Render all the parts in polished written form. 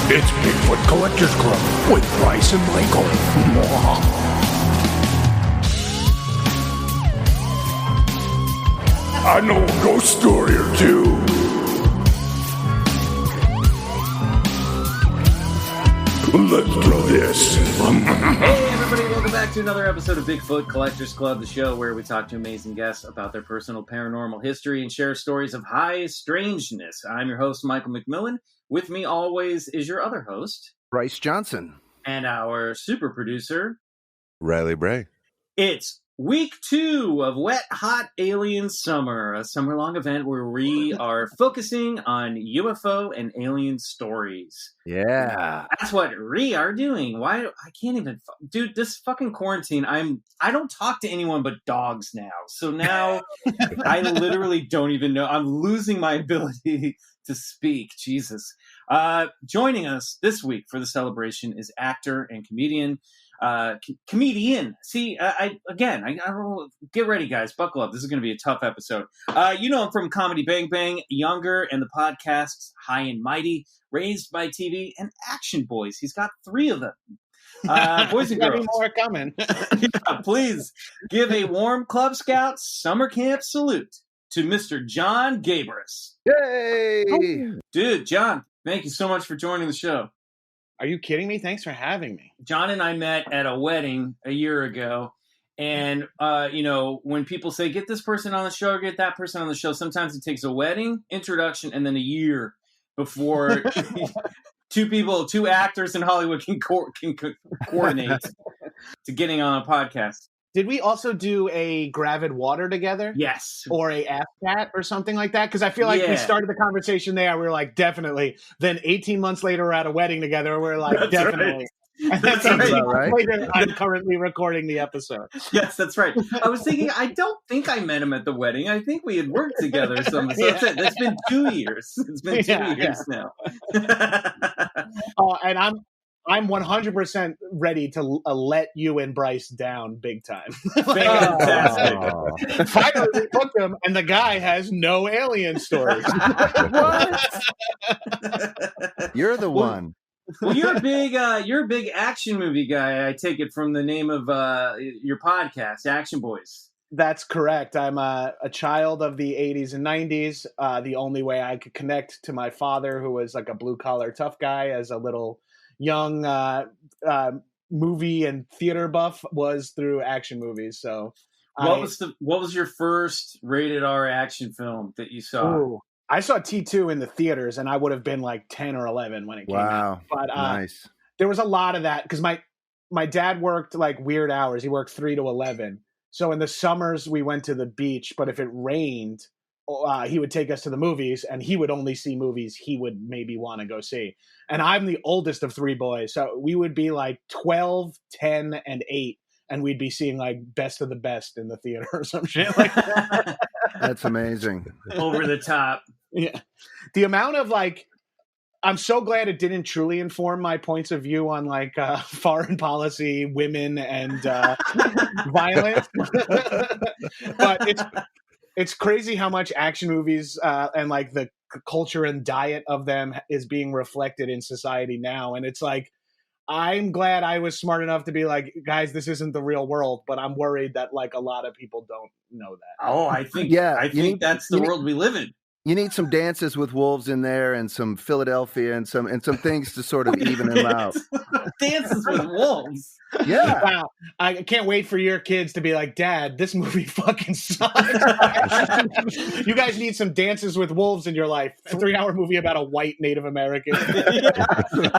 It's Bigfoot Collectors Club with Bryce and Michael. I know a ghost story or two. Let's do this. Hey everybody, welcome back to another episode of Bigfoot Collectors Club, the show where we talk to amazing guests about their personal paranormal history and share stories of high strangeness. I'm your host, Michael McMillan. With me always is your other host, Bryce Johnson. And our super producer, Riley Bray. It's week 2 of Wet Hot Alien Summer, a summer-long event where we are focusing on UFO and alien stories. Yeah. That's what we are doing. Why? I can't even... Dude, this fucking quarantine, I don't talk to anyone but dogs now. So now I literally don't even know. I'm losing my ability to speak. Jesus. Joining us this week for the celebration is actor and comedian... comedian. See, I don't get ready, guys. Buckle up. This is going to be a tough episode. You know him from Comedy Bang Bang, Younger, and the podcasts High and Mighty, Raised by TV, and Action Boys. He's got 3 of them. Boys and girls, more coming. Yeah, please give a warm Club Scout summer camp salute to Mr. Jon Gabrus. Yay! Dude, John, thank you so much for joining the show. Are you kidding me? Thanks for having me. John and I met at a wedding a year ago. And, when people say, get this person on the show or get that person on the show, sometimes it takes a wedding, introduction, and then a year before two actors in Hollywood can coordinate to getting on a podcast. Did we also do a Gravid Water together? Yes. Or a AFCAT or something like that? Because I feel like we started the conversation there. We were like, definitely. Then 18 months later, we're at a wedding together. And we're like, that's definitely. Right. And then 18 months right. later, I'm currently recording the episode. Yes, that's right. I was thinking, I don't think I met him at the wedding. I think we had worked together or something. So that's been 2 years. It's been 2 years now. And I'm 100% ready to let you and Bryce down big time. Fantastic. Finally, we booked him, and the guy has no alien stories. What? You're the one. Well, you're a big action movie guy. I take it from the name of your podcast, Action Boys. That's correct. I'm a child of the 80s and 90s. The only way I could connect to my father, who was like a blue-collar tough guy as a little young movie and theater buff, was through action movies. So what was your first rated R action film that you saw? Ooh, I saw T2 in the theaters, and I would have been like 10 or 11 when it came out. But nice. There was a lot of that because my dad worked like weird hours. He worked 3 to 11. So in the summers we went to the beach, but if it rained, he would take us to the movies, and he would only see movies he would maybe want to go see. And I'm the oldest of 3 boys, so we would be like 12, 10, and 8, and we'd be seeing like Best of the Best in the theater or some shit like that. That's amazing. Over the top. Yeah. The amount of like, I'm so glad it didn't truly inform my points of view on like foreign policy, women, and violence. But it's crazy how much action movies and like the culture and diet of them is being reflected in society now. And it's like, I'm glad I was smart enough to be like, guys, this isn't the real world, but I'm worried that like a lot of people don't know that. Oh, I think that's the world we live in. You need some Dances with Wolves in there, and some Philadelphia, and some things to sort of even them out. Dances with Wolves. Yeah. Wow. I can't wait for your kids to be like, Dad, this movie fucking sucks. You guys need some Dances with Wolves in your life. A 3-hour movie about a white Native American. Yeah.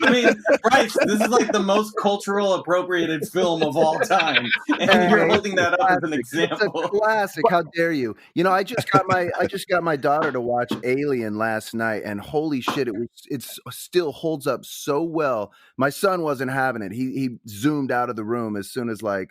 I mean, Bryce, this is like the most cultural appropriated film of all time. And you're holding that up as an example. It's a classic. How dare you? You know, I just got my daughter to watch Alien last night, and holy shit, it still holds up so well. My son wasn't having it. He zoomed out of the room as soon as like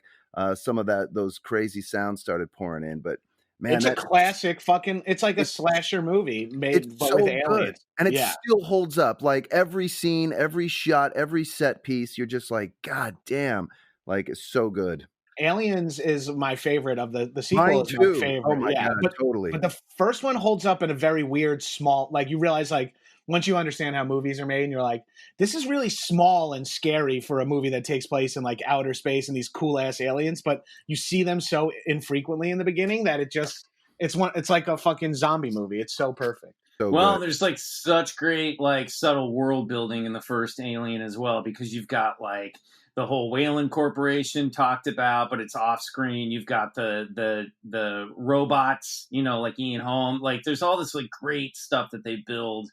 some of those crazy sounds started pouring in. But man, it's a classic fucking. It's like a slasher movie made but so with aliens, good. And it still holds up. Like every scene, every shot, every set piece, you're just like, God damn, like it's so good. Aliens is my favorite of the sequel. Mine is too. my favorite. Oh my yeah, God, totally. But the first one holds up in a very weird, small. Like you realize, like once you understand how movies are made, and you're like, this is really small and scary for a movie that takes place in like outer space and these cool ass aliens. But you see them so infrequently in the beginning that it's like a fucking zombie movie. It's so perfect. So well, good. there's like such great like subtle world building in the first Alien as well, because you've got like the whole Weyland Corporation talked about, but it's off screen. You've got the robots, you know, like Ian Holm. Like there's all this like great stuff that they build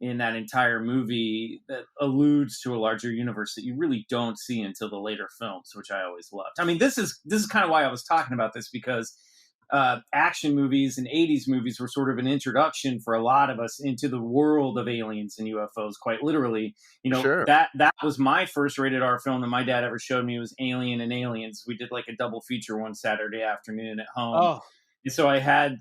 in that entire movie that alludes to a larger universe that you really don't see until the later films, which I always loved. I mean, this is kind of why I was talking about this, because action movies and 80s movies were sort of an introduction for a lot of us into the world of aliens and UFOs, quite literally. You know, Sure. that was my first rated R film that my dad ever showed me, was Alien and Aliens. We did like a double feature one Saturday afternoon at home. Oh, And so I had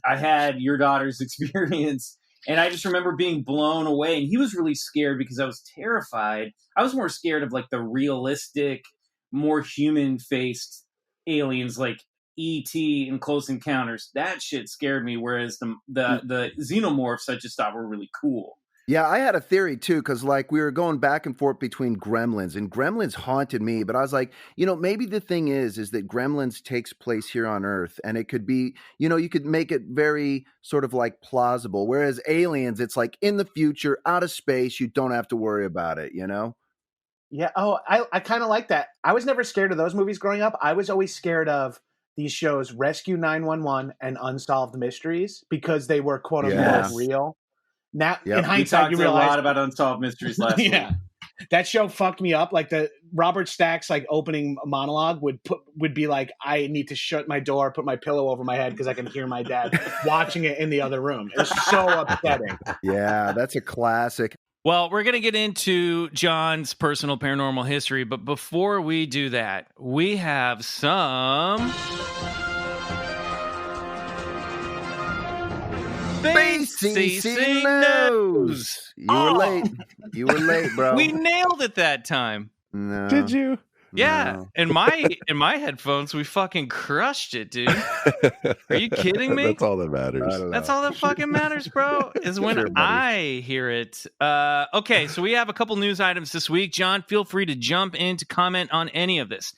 your daughter's experience, and I just remember being blown away. And he was really scared because I was terrified. I was more scared of like the realistic, more human-faced aliens like E.T. and Close Encounters. That shit scared me, whereas the xenomorphs I just thought were really cool. Yeah, I had a theory too, because like we were going back and forth between Gremlins, and Gremlins haunted me. But I was like, maybe the thing is that Gremlins takes place here on Earth, and it could be, you could make it very sort of like plausible. Whereas Aliens, it's like in the future, out of space, you don't have to worry about it, Yeah. Oh, I kind of like that. I was never scared of those movies growing up. I was always scared of these shows, Rescue 911 and Unsolved Mysteries, because they were quote unquote real. Now, in hindsight, you realize a lot about Unsolved Mysteries last week. That show fucked me up. Like the Robert Stack's like opening monologue would be like, I need to shut my door, put my pillow over my head because I can hear my dad watching it in the other room. It was so upsetting. Yeah, that's a classic. Well, we're going to get into John's personal paranormal history, but before we do that, we have some BCC News. You were late, bro. We nailed it that time. No. Did you? Yeah, in my headphones, we fucking crushed it, dude. Are you kidding me? That's all that matters. That's all that fucking matters, bro, is when Sure, I hear it. Okay, so we have a couple news items this week. John, feel free to jump in to comment on any of this.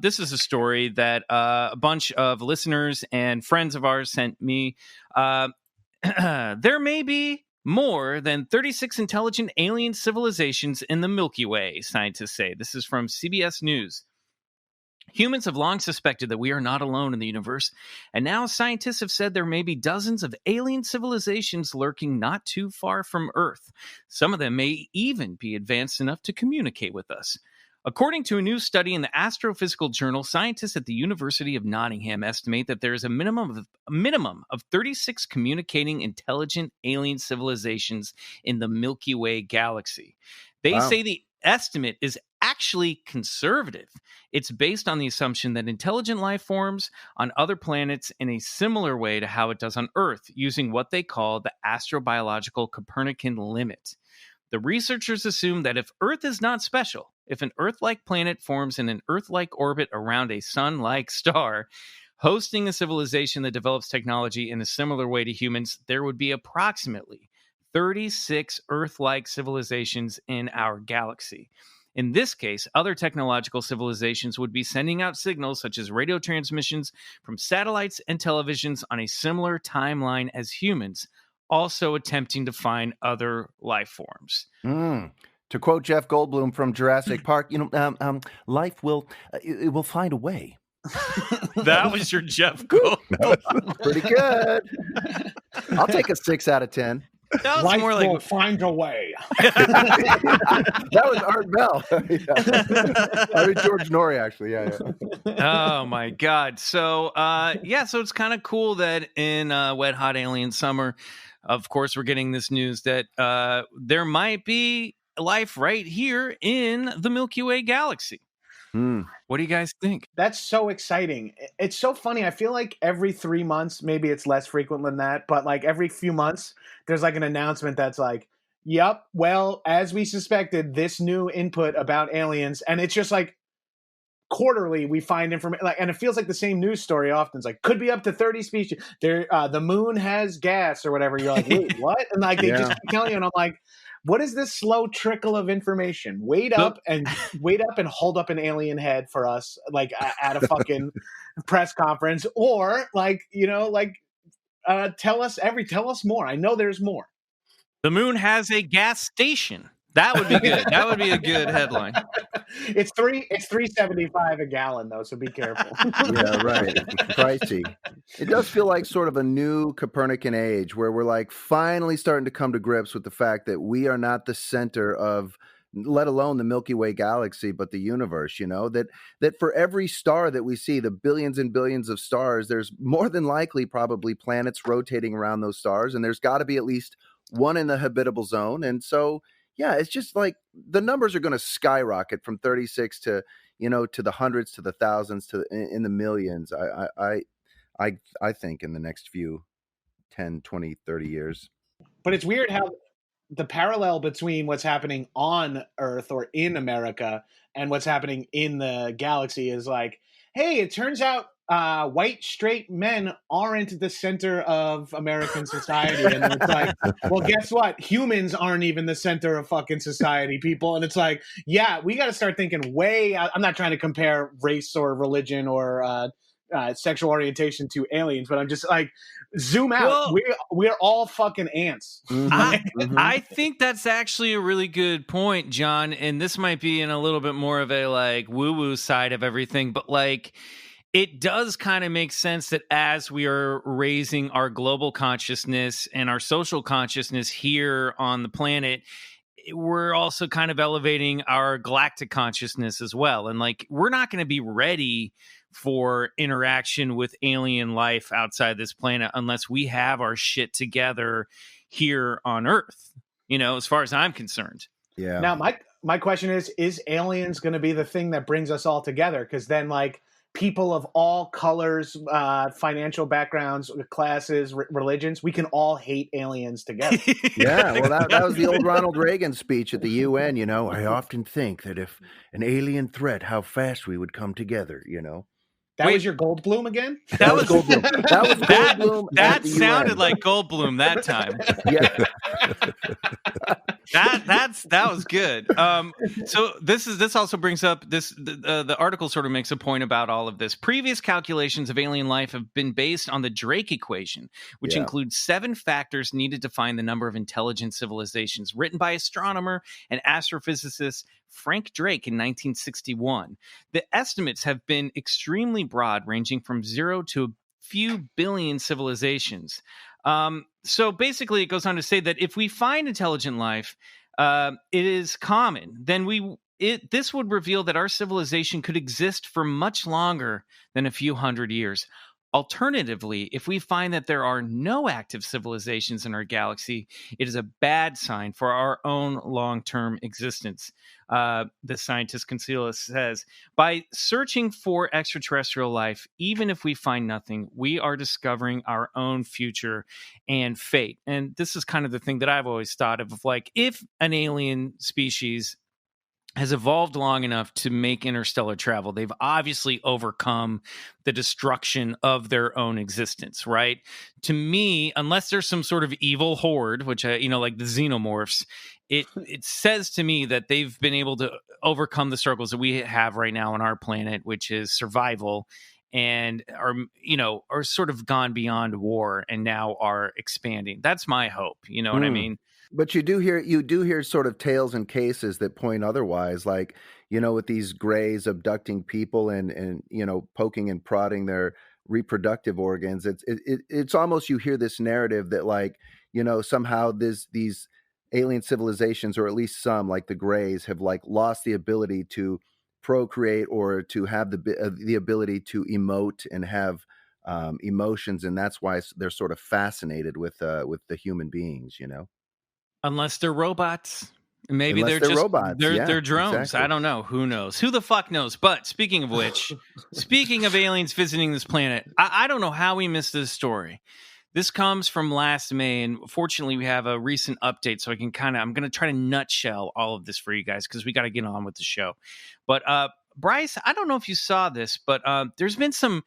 This is a story that a bunch of listeners and friends of ours sent me. There may be more than 36 intelligent alien civilizations in the Milky Way, scientists say. This is from CBS News. Humans have long suspected that we are not alone in the universe, and now scientists have said there may be dozens of alien civilizations lurking not too far from Earth. Some of them may even be advanced enough to communicate with us. According to a new study in the Astrophysical Journal, scientists at the University of Nottingham estimate that there is a minimum of 36 communicating intelligent alien civilizations in the Milky Way galaxy. They say the estimate is actually conservative. It's based on the assumption that intelligent life forms on other planets in a similar way to how it does on Earth, using what they call the astrobiological Copernican limit. The researchers assume that if Earth is not special, if an Earth-like planet forms in an Earth-like orbit around a sun-like star, hosting a civilization that develops technology in a similar way to humans, there would be approximately 36 Earth-like civilizations in our galaxy. In this case, other technological civilizations would be sending out signals such as radio transmissions from satellites and televisions on a similar timeline as humans, also attempting to find other life forms. To quote Jeff Goldblum from Jurassic Park, life will find a way. That was your Jeff Goldblum. Pretty good. I'll take a 6 out of 10. That was Life more like will find a way. That was Art Bell. I mean, George Norrie, actually. Yeah. Oh my God. So so it's kind of cool that in Wet Hot Alien Summer, of course, we're getting this news that there might be life right here in the Milky Way galaxy. What do you guys think? That's so exciting. It's so funny. I feel like every 3 months, maybe it's less frequent than that, but like every few months, there's like an announcement that's like, yep, well, as we suspected, this new input about aliens. And it's just like, quarterly we find information, like, and it feels like the same news story often. It's like, could be up to 30 species. There, the moon has gas or whatever. You're like, wait, what? And like they just keep telling you, and I'm like, what is this slow trickle of information? Wait up and hold up an alien head for us, like at a fucking press conference, or like, you know, like tell us more. I know there's more. The moon has a gas station. That would be good. That would be a good headline. It's $3.75 a gallon though, so be careful. Yeah, right. Pricey. It does feel like sort of a new Copernican age where we're like finally starting to come to grips with the fact that we are not the center of, let alone the Milky Way galaxy, but the universe. You know, that for every star that we see, the billions and billions of stars, there's more than likely probably planets rotating around those stars, and there's got to be at least one in the habitable zone. And so, yeah, it's just like the numbers are going to skyrocket from 36 to, you know, to the hundreds, to the thousands, to in the millions. I think in the next few 10, 20, 30 years. But it's weird how the parallel between what's happening on Earth or in America and what's happening in the galaxy is like, hey, it turns out white straight men aren't the center of American society. And it's like, well, guess what? Humans aren't even the center of fucking society, people. And it's like, yeah, we got to start thinking way out. I'm not trying to compare race or religion or sexual orientation to aliens, but I'm just like, zoom out. Well, we're all fucking ants. I think that's actually a really good point, John. And this might be in a little bit more of a like woo-woo side of everything, but like, it does kind of make sense that as we are raising our global consciousness and our social consciousness here on the planet, we're also kind of elevating our galactic consciousness as well. And like, we're not going to be ready for interaction with alien life outside this planet unless we have our shit together here on Earth, you know, as far as I'm concerned. Yeah. Now, my question is aliens going to be the thing that brings us all together? Because then, like, people of all colors, financial backgrounds, classes, religions, we can all hate aliens together. Yeah, well, that was the old Ronald Reagan speech at the UN, you know. I often think that if an alien threat, how fast we would come together, you know. That was your Goldblum again? That was Goldblum. That was Goldblum. That sounded like Goldblum that time. Yeah. That was good. So this also brings up this. The article sort of makes a point about all of this. Previous calculations of alien life have been based on the Drake equation, which includes 7 factors needed to find the number of intelligent civilizations, written by astronomer and astrophysicist Frank Drake in 1961. The estimates have been extremely broad, ranging from 0 to a few billion civilizations. So basically, it goes on to say that if we find intelligent life, it is common, then this would reveal that our civilization could exist for much longer than a few hundred years. Alternatively, if we find that there are no active civilizations in our galaxy, it is a bad sign for our own long-term existence. The scientist Concealis says, by searching for extraterrestrial life, even if we find nothing, we are discovering our own future and fate. And this is kind of the thing that I've always thought of like, if an alien species has evolved long enough to make interstellar travel, they've obviously overcome the destruction of their own existence, right? To me, unless there's some sort of evil horde, which like the xenomorphs, it says to me that they've been able to overcome the struggles that we have right now on our planet, which is survival, and are sort of gone beyond war and now are expanding. That's my hope. You know what I mean? But you do hear sort of tales and cases that point otherwise, like, you know, with these Greys abducting people and you know, poking and prodding their reproductive organs. It's almost, you hear this narrative that, like, you know, somehow these alien civilizations, or at least some, like the Greys, have like lost the ability to procreate or to have the ability to emote and have emotions, and that's why they're sort of fascinated with the human beings, you know. Unless they're robots. Maybe Unless they're just robots. They're drones. Exactly. I don't know. Who knows? Who the fuck knows? But speaking of which, speaking of aliens visiting this planet, I don't know how we missed this story. This comes from last May, and fortunately we have a recent update, so I'm going to try to nutshell all of this for you guys because we got to get on with the show. But Bryce, I don't know if you saw this, but there's been some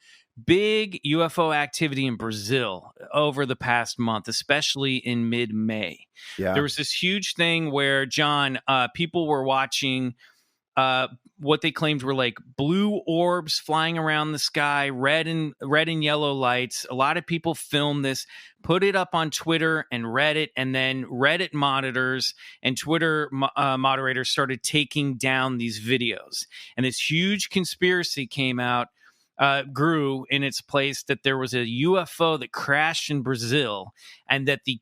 big UFO activity in Brazil over the past month, especially in mid-May. Yeah. There was this huge thing where, John, people were watching what they claimed were like blue orbs flying around the sky, red and yellow lights. A lot of people filmed this, put it up on Twitter and Reddit, and then Reddit monitors and Twitter moderators started taking down these videos. And this huge conspiracy came out, grew in its place, that there was a UFO that crashed in Brazil and that the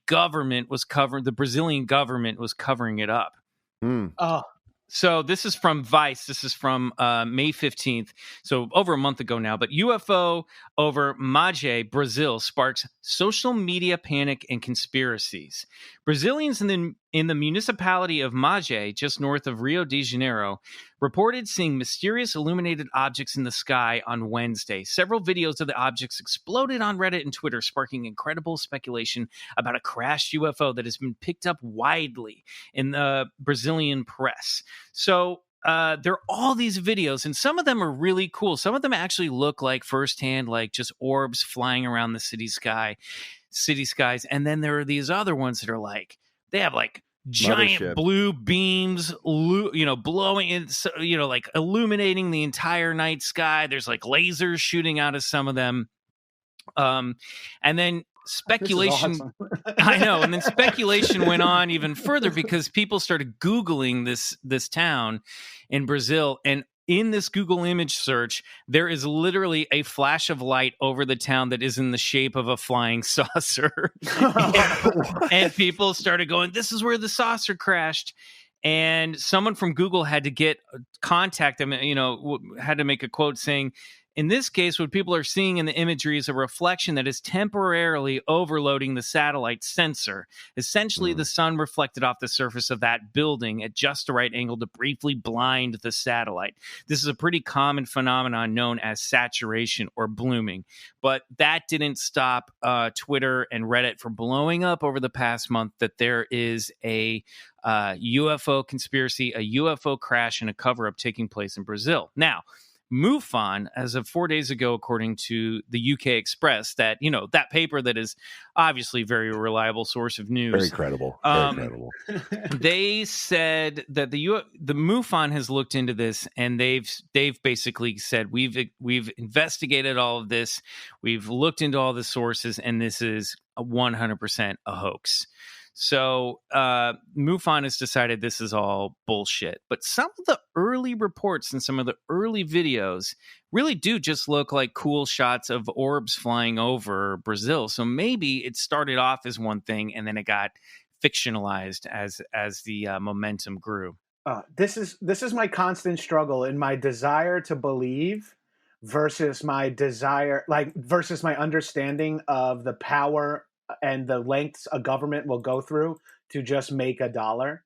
Brazilian government was covering it up. Oh. So this is from Vice. This is from May 15th, so over a month ago now. But UFO over Magé, Brazil, sparks social media panic and conspiracies. Brazilians in the municipality of Magé, just north of Rio de Janeiro, reported seeing mysterious illuminated objects in the sky on Wednesday. Several videos of the objects exploded on Reddit and Twitter, sparking incredible speculation about a crashed UFO that has been picked up widely in the Brazilian press. So there are all these videos, and some of them are really cool. Some of them actually look like firsthand, like just orbs flying around the city skies. And then there are these other ones that are like, they have like giant Mothership. blue beams, blowing in, like illuminating the entire night sky. There's like lasers shooting out of some of them. And then speculation, Awesome. I know. And then speculation went on even further because people started Googling this town in Brazil, and in this Google image search, there is literally a flash of light over the town that is in the shape of a flying saucer. And people started going, this is where the saucer crashed. And someone from Google had to contact them, had to make a quote saying, in this case, what people are seeing in the imagery is a reflection that is temporarily overloading the satellite sensor. Essentially, the sun reflected off the surface of that building at just the right angle to briefly blind the satellite. This is a pretty common phenomenon known as saturation or blooming. But that didn't stop Twitter and Reddit from blowing up over the past month that there is a UFO conspiracy, a UFO crash, and a cover-up taking place in Brazil. Now, MUFON, as of 4 days ago, according to the UK Express, that paper that is obviously a very reliable source of news. Very credible. Very credible. They said that the MUFON has looked into this, and they've basically said we've investigated all of this, we've looked into all the sources, and this is 100% a hoax. So MUFON has decided this is all bullshit. But some of the early reports and some of the early videos really do just look like cool shots of orbs flying over Brazil. So maybe it started off as one thing and then it got fictionalized as the momentum grew. This is my constant struggle in my desire to believe versus my understanding of the power and the lengths a government will go through to just make a dollar.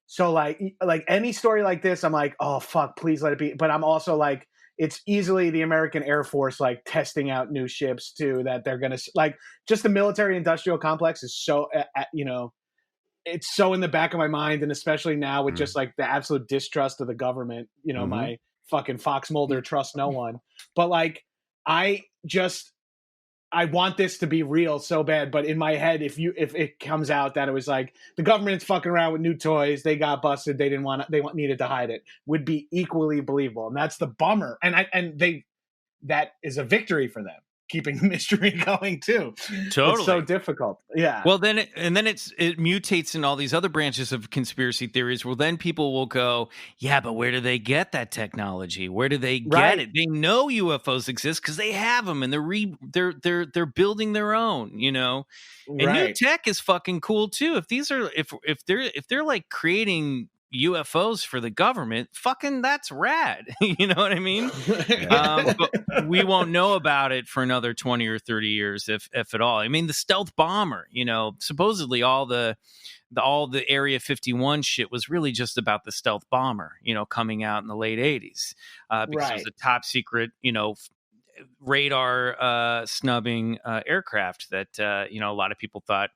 So like any story like this, I'm like, oh fuck, please let it be. But I'm also like, it's easily the American Air Force like testing out new ships too, that they're gonna like. Just the military industrial complex is so it's so in the back of my mind, and especially now with just like the absolute distrust of the government. My fucking Fox Mulder trust no one. But like I want this to be real so bad, but in my head, if it comes out that it was like the government's fucking around with new toys, they got busted, they needed to hide it, would be equally believable, and that's the bummer. And that is a victory for them, keeping the mystery going too. Totally, it's so difficult. Yeah. Well, then it mutates in all these other branches of conspiracy theories. Well, then people will go, yeah, but where do they get that technology? Where do they get it? They know UFOs exist because they have them, and they're building their own. And new tech is fucking cool too. If they're like creating UFOs for the government, fucking that's rad. You know what I mean? But we won't know about it for another 20 or 30 years, if at all. I mean, the stealth bomber, supposedly all the Area 51 shit was really just about the stealth bomber, coming out in the late 80s, because it was a top secret, radar snubbing aircraft that a lot of people thought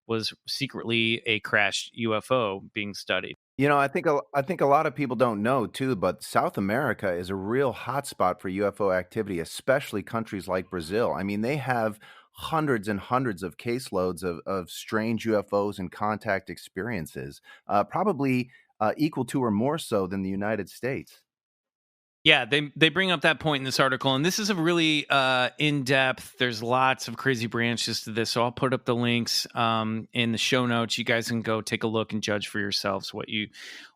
was secretly a crashed UFO being studied. You know, I think a lot of people don't know too, but South America is a real hotspot for UFO activity, especially countries like Brazil. I mean, they have hundreds and hundreds of caseloads of strange UFOs and contact experiences, probably equal to or more so than the United States. Yeah, they bring up that point in this article, and this is a really in-depth. There's lots of crazy branches to this, so I'll put up the links in the show notes. You guys can go take a look and judge for yourselves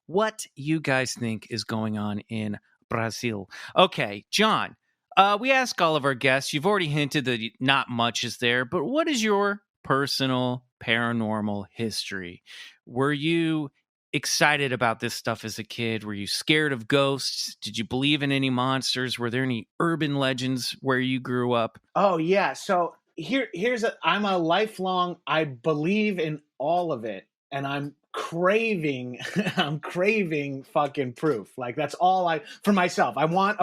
what you guys think is going on in Brazil. Okay, John, we ask all of our guests. You've already hinted that not much is there, but what is your personal paranormal history? Were you excited about this stuff as a kid? Were you scared of ghosts? Did you believe in any monsters? Were there any urban legends where you grew up? Oh yeah. So I'm a lifelong, I believe in all of it, and I'm craving fucking proof. Like that's all for myself. I want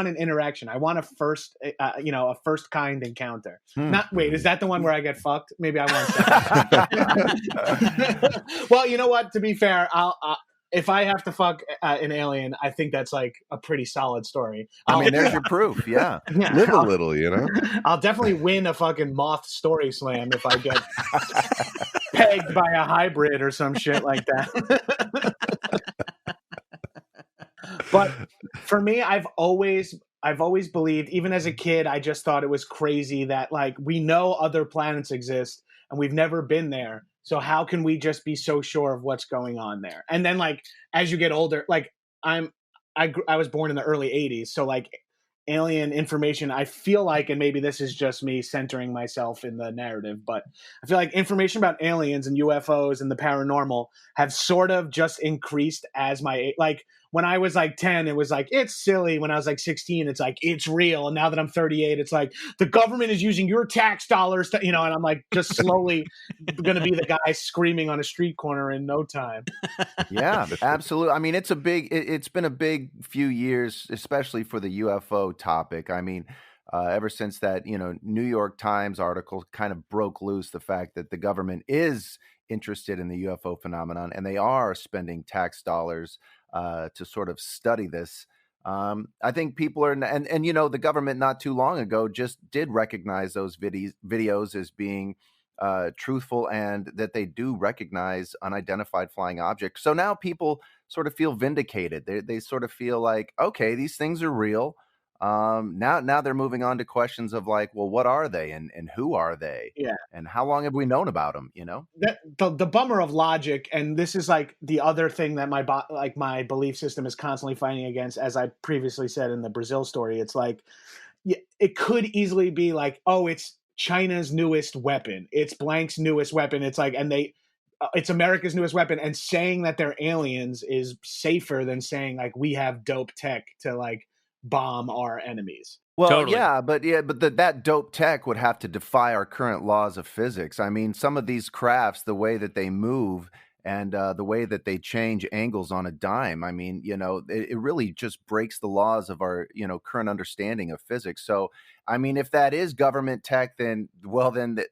an interaction. I want a first a first kind encounter. Not wait, is that the one where I get fucked? Maybe I want that. Well, you know what? To be fair, I'll if I have to fuck an alien, I think that's like a pretty solid story. I mean, there's your proof. Yeah. Live a little, you know? I'll definitely win a fucking moth story slam if I get pegged by a hybrid or some shit like that. But for me, I've always believed, even as a kid, I just thought it was crazy that like we know other planets exist and we've never been there. So how can we just be so sure of what's going on there? And then like as you get older, like I was born in the early 80s, so like alien information, I feel like, and maybe this is just me centering myself in the narrative, but I feel like information about aliens and UFOs and the paranormal have sort of just increased as like when I was like 10, it was like, it's silly. When I was like 16, it's like, it's real. And now that I'm 38, it's like, the government is using your tax dollars to, and I'm like, just slowly going to be the guy screaming on a street corner in no time. Yeah, absolutely. I mean, it's been a big few years, especially for the UFO topic. I mean, ever since that, New York Times article kind of broke loose the fact that the government is interested in the UFO phenomenon and they are spending tax dollars to sort of study this. I think people are, and the government not too long ago just did recognize those videos as being truthful and that they do recognize unidentified flying objects. So now people sort of feel vindicated. They sort of feel like, okay, these things are real. Now they're moving on to questions of like, well, what are they and who are they? Yeah. And how long have we known about them? The bummer of logic, and this is like the other thing that my belief system is constantly fighting against, as I previously said in the Brazil story. It's like, it could easily be like, oh, it's China's newest weapon. It's blank's newest weapon. It's like, and it's America's newest weapon, and saying that they're aliens is safer than saying like we have dope tech to like bomb our enemies. Well, totally. but that dope tech would have to defy our current laws of physics. I mean, some of these crafts, the way that they move and the way that they change angles on a dime, I mean, it really just breaks the laws of our, current understanding of physics. So, I mean, if that is government tech, then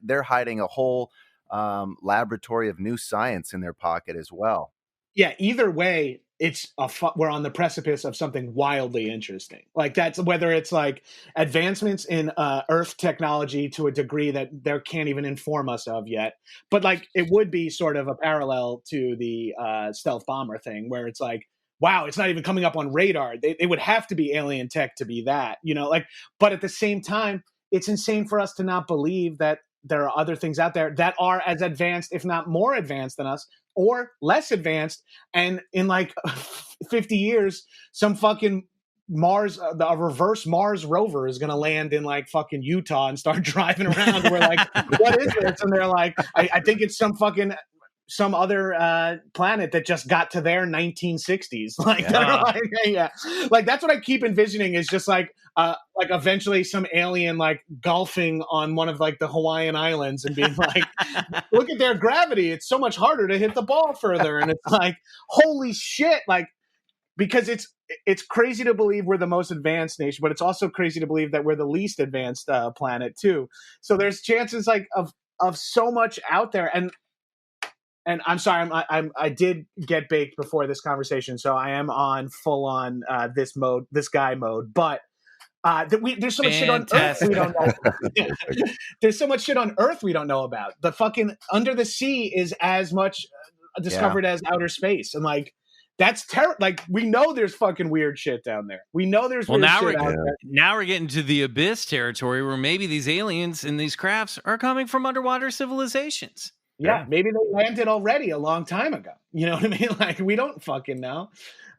they're hiding a whole laboratory of new science in their pocket as well. Yeah, either way, we're on the precipice of something wildly interesting. Like that's whether it's like advancements in Earth technology to a degree that they can't even inform us of yet. But like it would be sort of a parallel to the stealth bomber thing, where it's like, wow, it's not even coming up on radar. It would have to be alien tech to be that, but at the same time, it's insane for us to not believe that there are other things out there that are as advanced, if not more advanced than us, or less advanced. And in like 50 years, some fucking a reverse Mars rover is going to land in like fucking Utah and start driving around. We're like, what is this? And they're like, I think it's some other planet that just got to their 1960s. Like, like that's what I keep envisioning is just like eventually some alien like golfing on one of like the Hawaiian Islands and being like, look at their gravity. It's so much harder to hit the ball further. And it's like, holy shit. Like, because it's crazy to believe we're the most advanced nation, but it's also crazy to believe that we're the least advanced planet too. So there's chances like of so much out there. And and I'm sorry, I did get baked before this conversation, so I am on full on this guy mode. But there's so much shit on Earth we don't know. There's so much shit on Earth we don't know about. The fucking under the sea is as much discovered as outer space, and like that's like we know there's fucking weird shit down there. We know there's weird shit out there. Now we're getting to the abyss territory where maybe these aliens and these crafts are coming from underwater civilizations. Yeah, maybe they landed already a long time ago. You know what I mean? Like, we don't fucking know.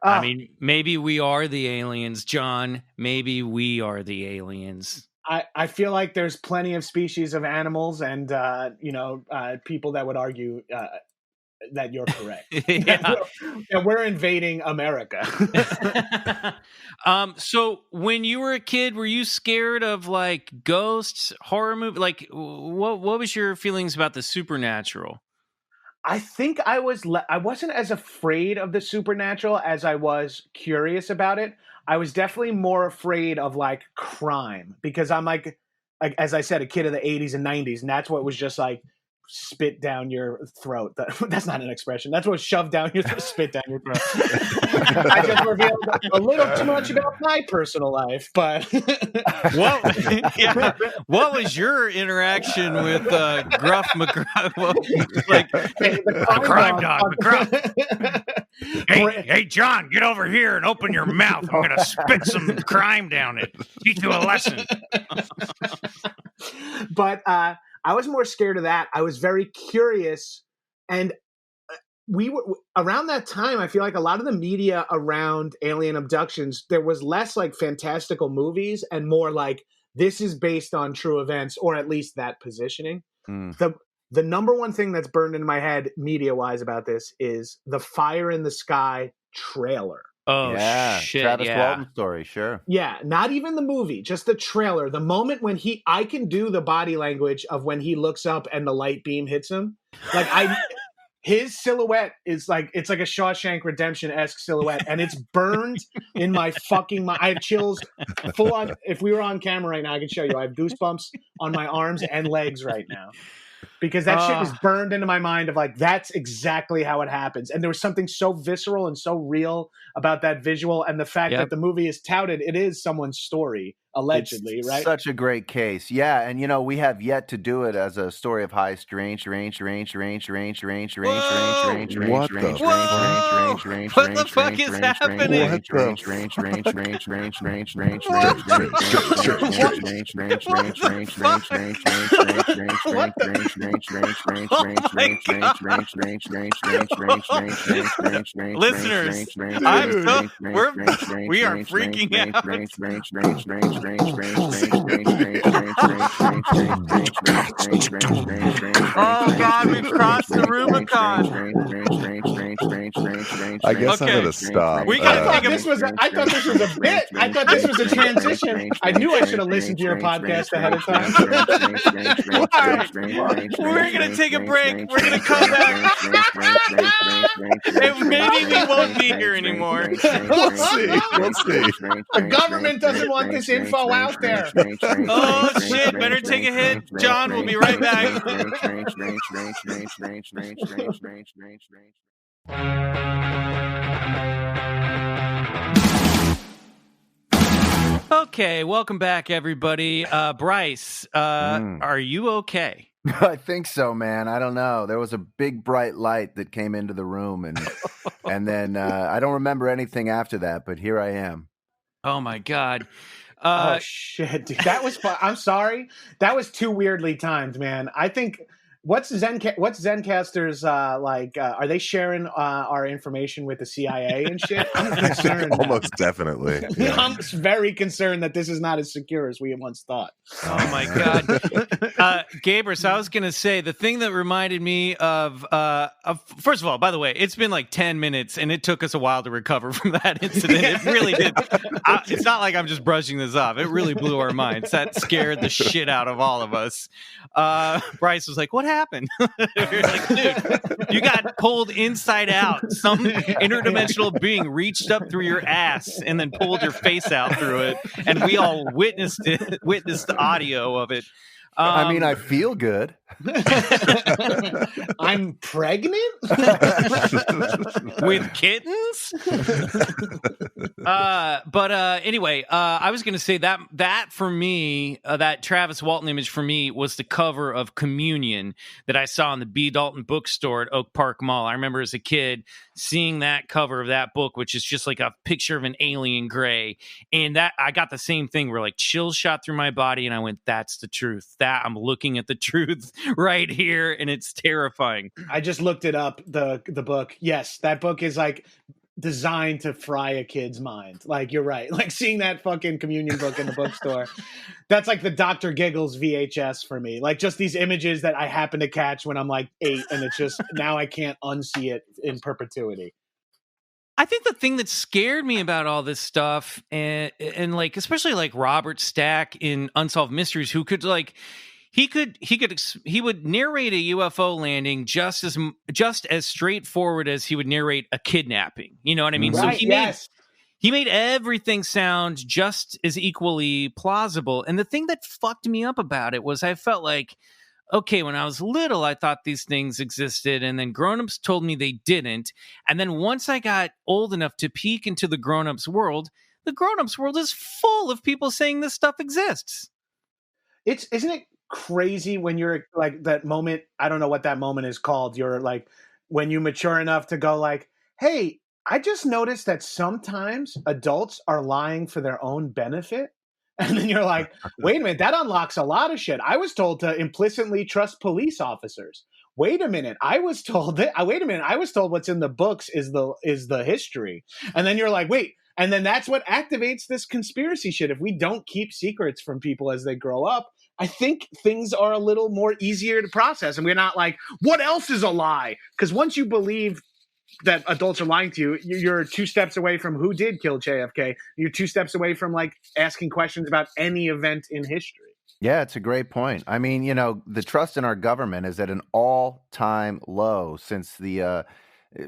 I mean, maybe we are the aliens, John. Maybe we are the aliens. I feel like there's plenty of species of animals and, people that would argue that you're correct. that we're invading America. So when you were a kid, were you scared of like ghosts, horror movie? Like what was your feelings about the supernatural? I think I wasn't as afraid of the supernatural as I was curious about it. I was definitely more afraid of like crime because I'm like as I said, a kid of the 80s and 90s, and that's what was just like spit down your throat. That's not an expression. That's what shoved down your throat, spit down your throat. I just revealed a little too much about my personal life, but what was your interaction with Gruff McGruff? Like the crime dog. Hey, John, get over here and open your mouth. I'm going to spit some crime down it. Teach you a lesson. But I was more scared of that. I was very curious, and we were around that time. I feel like a lot of the media around alien abductions, there was less like fantastical movies and more like this is based on true events, or at least that positioning. The number one thing that's burned into my head media wise about this is the Fire in the Sky trailer. Oh, yeah. Shit. Travis Walton story, sure. Yeah, not even the movie, just the trailer. The moment when I can do the body language of when he looks up and the light beam hits him. Like his silhouette is like, it's like a Shawshank Redemption-esque silhouette, and it's burned in my fucking mind. I have chills full on. If we were on camera right now, I can show you. I have goosebumps on my arms and legs right now. Because that shit was burned into my mind of like, that's exactly how it happens. And there was something so visceral and so real about that visual. And the fact that the movie is touted, it is someone's story, allegedly, it's right? Such a great case. Yeah. And, we have yet to do it as a story of high strange. What the fuck is happening? Listeners, we are freaking out. Oh God, we've crossed the Rubicon. I guess I'm gonna stop. I thought this was a bit. I thought this was a transition. I knew I should have listened to your podcast ahead of time. All right. We're gonna take a break. We're gonna come back. And maybe we won't be here anymore. We'll see. The government doesn't want this info out there. Oh shit! Better take a hit. John, we'll be right back. Okay, welcome back, everybody. Bryce, are you okay? I think so, man. I don't know. There was a big bright light that came into the room, and then I don't remember anything after that. But here I am. Oh my God. Oh shit, dude. That was fun. I'm sorry. That was too weirdly timed, man. I think what's Zencaster's like? Are they sharing our information with the CIA and shit? I'm concerned. Almost definitely. Yeah. I'm very concerned that this is not as secure as we once thought. Oh my God, Gabrus, I was gonna say the thing that reminded me of first of all, by the way, it's been like 10 minutes and it took us a while to recover from that incident. It really did. It's not like I'm just brushing this off. It really blew our minds. That scared the shit out of all of us. Bryce was like, "What happened?" You're like, "Dude, you got pulled inside out. Some interdimensional being reached up through your ass and then pulled your face out through it, and we all witnessed the audio of it." I mean, I feel good. I'm pregnant with kittens. Anyway, I was going to say that for me, that Travis Walton image for me was the cover of Communion that I saw in the B. Dalton bookstore at Oak Park Mall. I remember as a kid seeing that cover of that book, which is just like a picture of an alien gray, and that I got the same thing where like chills shot through my body, and I went, "That's the truth. That I'm looking at the truth right here, and it's terrifying." I just looked it up, the book. Yes, that book is like designed to fry a kid's mind. Like, you're right. Like, seeing that fucking Communion book in the bookstore, that's like the Dr. Giggles VHS for me. Like, just these images that I happen to catch when I'm like 8, and it's just, now I can't unsee it in perpetuity. I think the thing that scared me about all this stuff, and like, especially like Robert Stack in Unsolved Mysteries, who could like, he would narrate a UFO landing just as straightforward as he would narrate a kidnapping. You know what I mean? Right, So he made everything sound just as equally plausible. And the thing that fucked me up about it was I felt like, okay, when I was little, I thought these things existed, and then grown-ups told me they didn't. And then once I got old enough to peek into the grown-ups world, the grown-ups world is full of people saying this stuff exists. Isn't it crazy when you're like that moment? I don't know what that moment is called. You're like, when you mature enough to go like, hey, I just noticed that sometimes adults are lying for their own benefit. And then you're like, wait a minute, that unlocks a lot of shit. I was told to implicitly trust police officers. Wait a minute, I was told what's in the books is the history. And then you're like, wait, and then that's what activates this conspiracy shit. If we don't keep secrets from people as they grow up, I think things are a little more easier to process. And we're not like, what else is a lie? Because once you believe that adults are lying to you, you're 2 steps away from who did kill JFK. You're 2 steps away from like asking questions about any event in history. Yeah, it's a great point. I mean, you know, the trust in our government is at an all-time low since the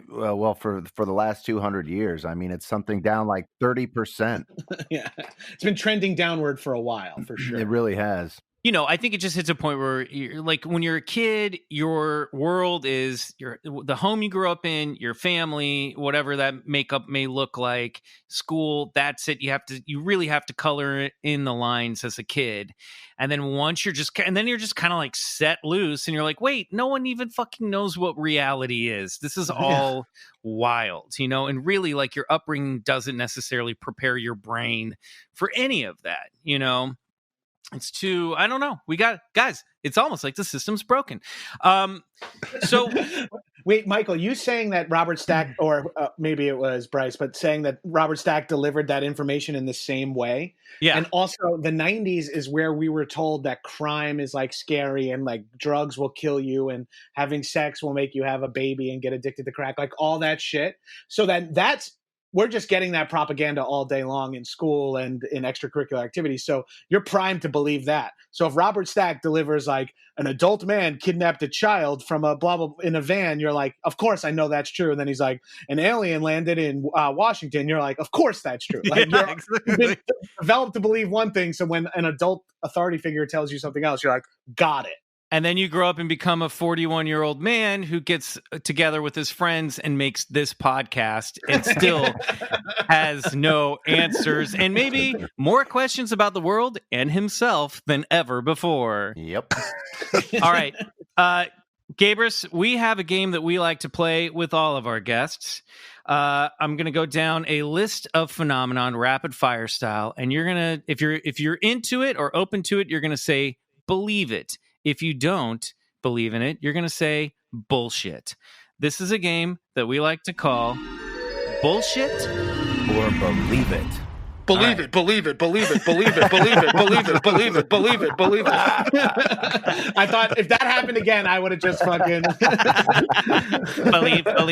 for the last 200 years. I mean, it's something down like 30%. Yeah, it's been trending downward for a while, for sure. It really has. You know, I think it just hits a point where you're like, when you're a kid, your world is the home you grew up in, your family, whatever that makeup may look like, school. That's it. You really have to color in the lines as a kid. And then once you're just kind of like set loose, and you're like, wait, no one even fucking knows what reality is. This is all wild, you know? And really, like, your upbringing doesn't necessarily prepare your brain for any of that, you know? It's too, I don't know. Guys, it's almost like the system's broken. So wait, Michael, you saying that Robert Stack, or maybe it was Bryce, but saying that Robert Stack delivered that information in the same way. Yeah. And also the 90s is where we were told that crime is like scary, and like drugs will kill you, and having sex will make you have a baby and get addicted to crack, like all that shit. So we're just getting that propaganda all day long in school and in extracurricular activities. So you're primed to believe that. So if Robert Stack delivers like an adult man kidnapped a child from a blah, blah, in a van, you're like, of course I know that's true. And then he's like, an alien landed in Washington. You're like, of course that's true. Like, you've been developed to believe one thing. So when an adult authority figure tells you something else, you're like, got it. And then you grow up and become a 41-year-old man who gets together with his friends and makes this podcast and still has no answers and maybe more questions about the world and himself than ever before. Yep. All right. Gabrus, we have a game that we like to play with all of our guests. I'm going to go down a list of phenomenon, rapid fire style. And you're going to, if you're into it or open to it, you're going to say, believe it. If you don't believe in it, you're going to say bullshit. This is a game that we like to call bullshit or believe it. Believe it, believe it, believe it, believe it, believe it, believe it, believe it, believe it, believe it. I thought if that happened again, I would have just fucking believe. All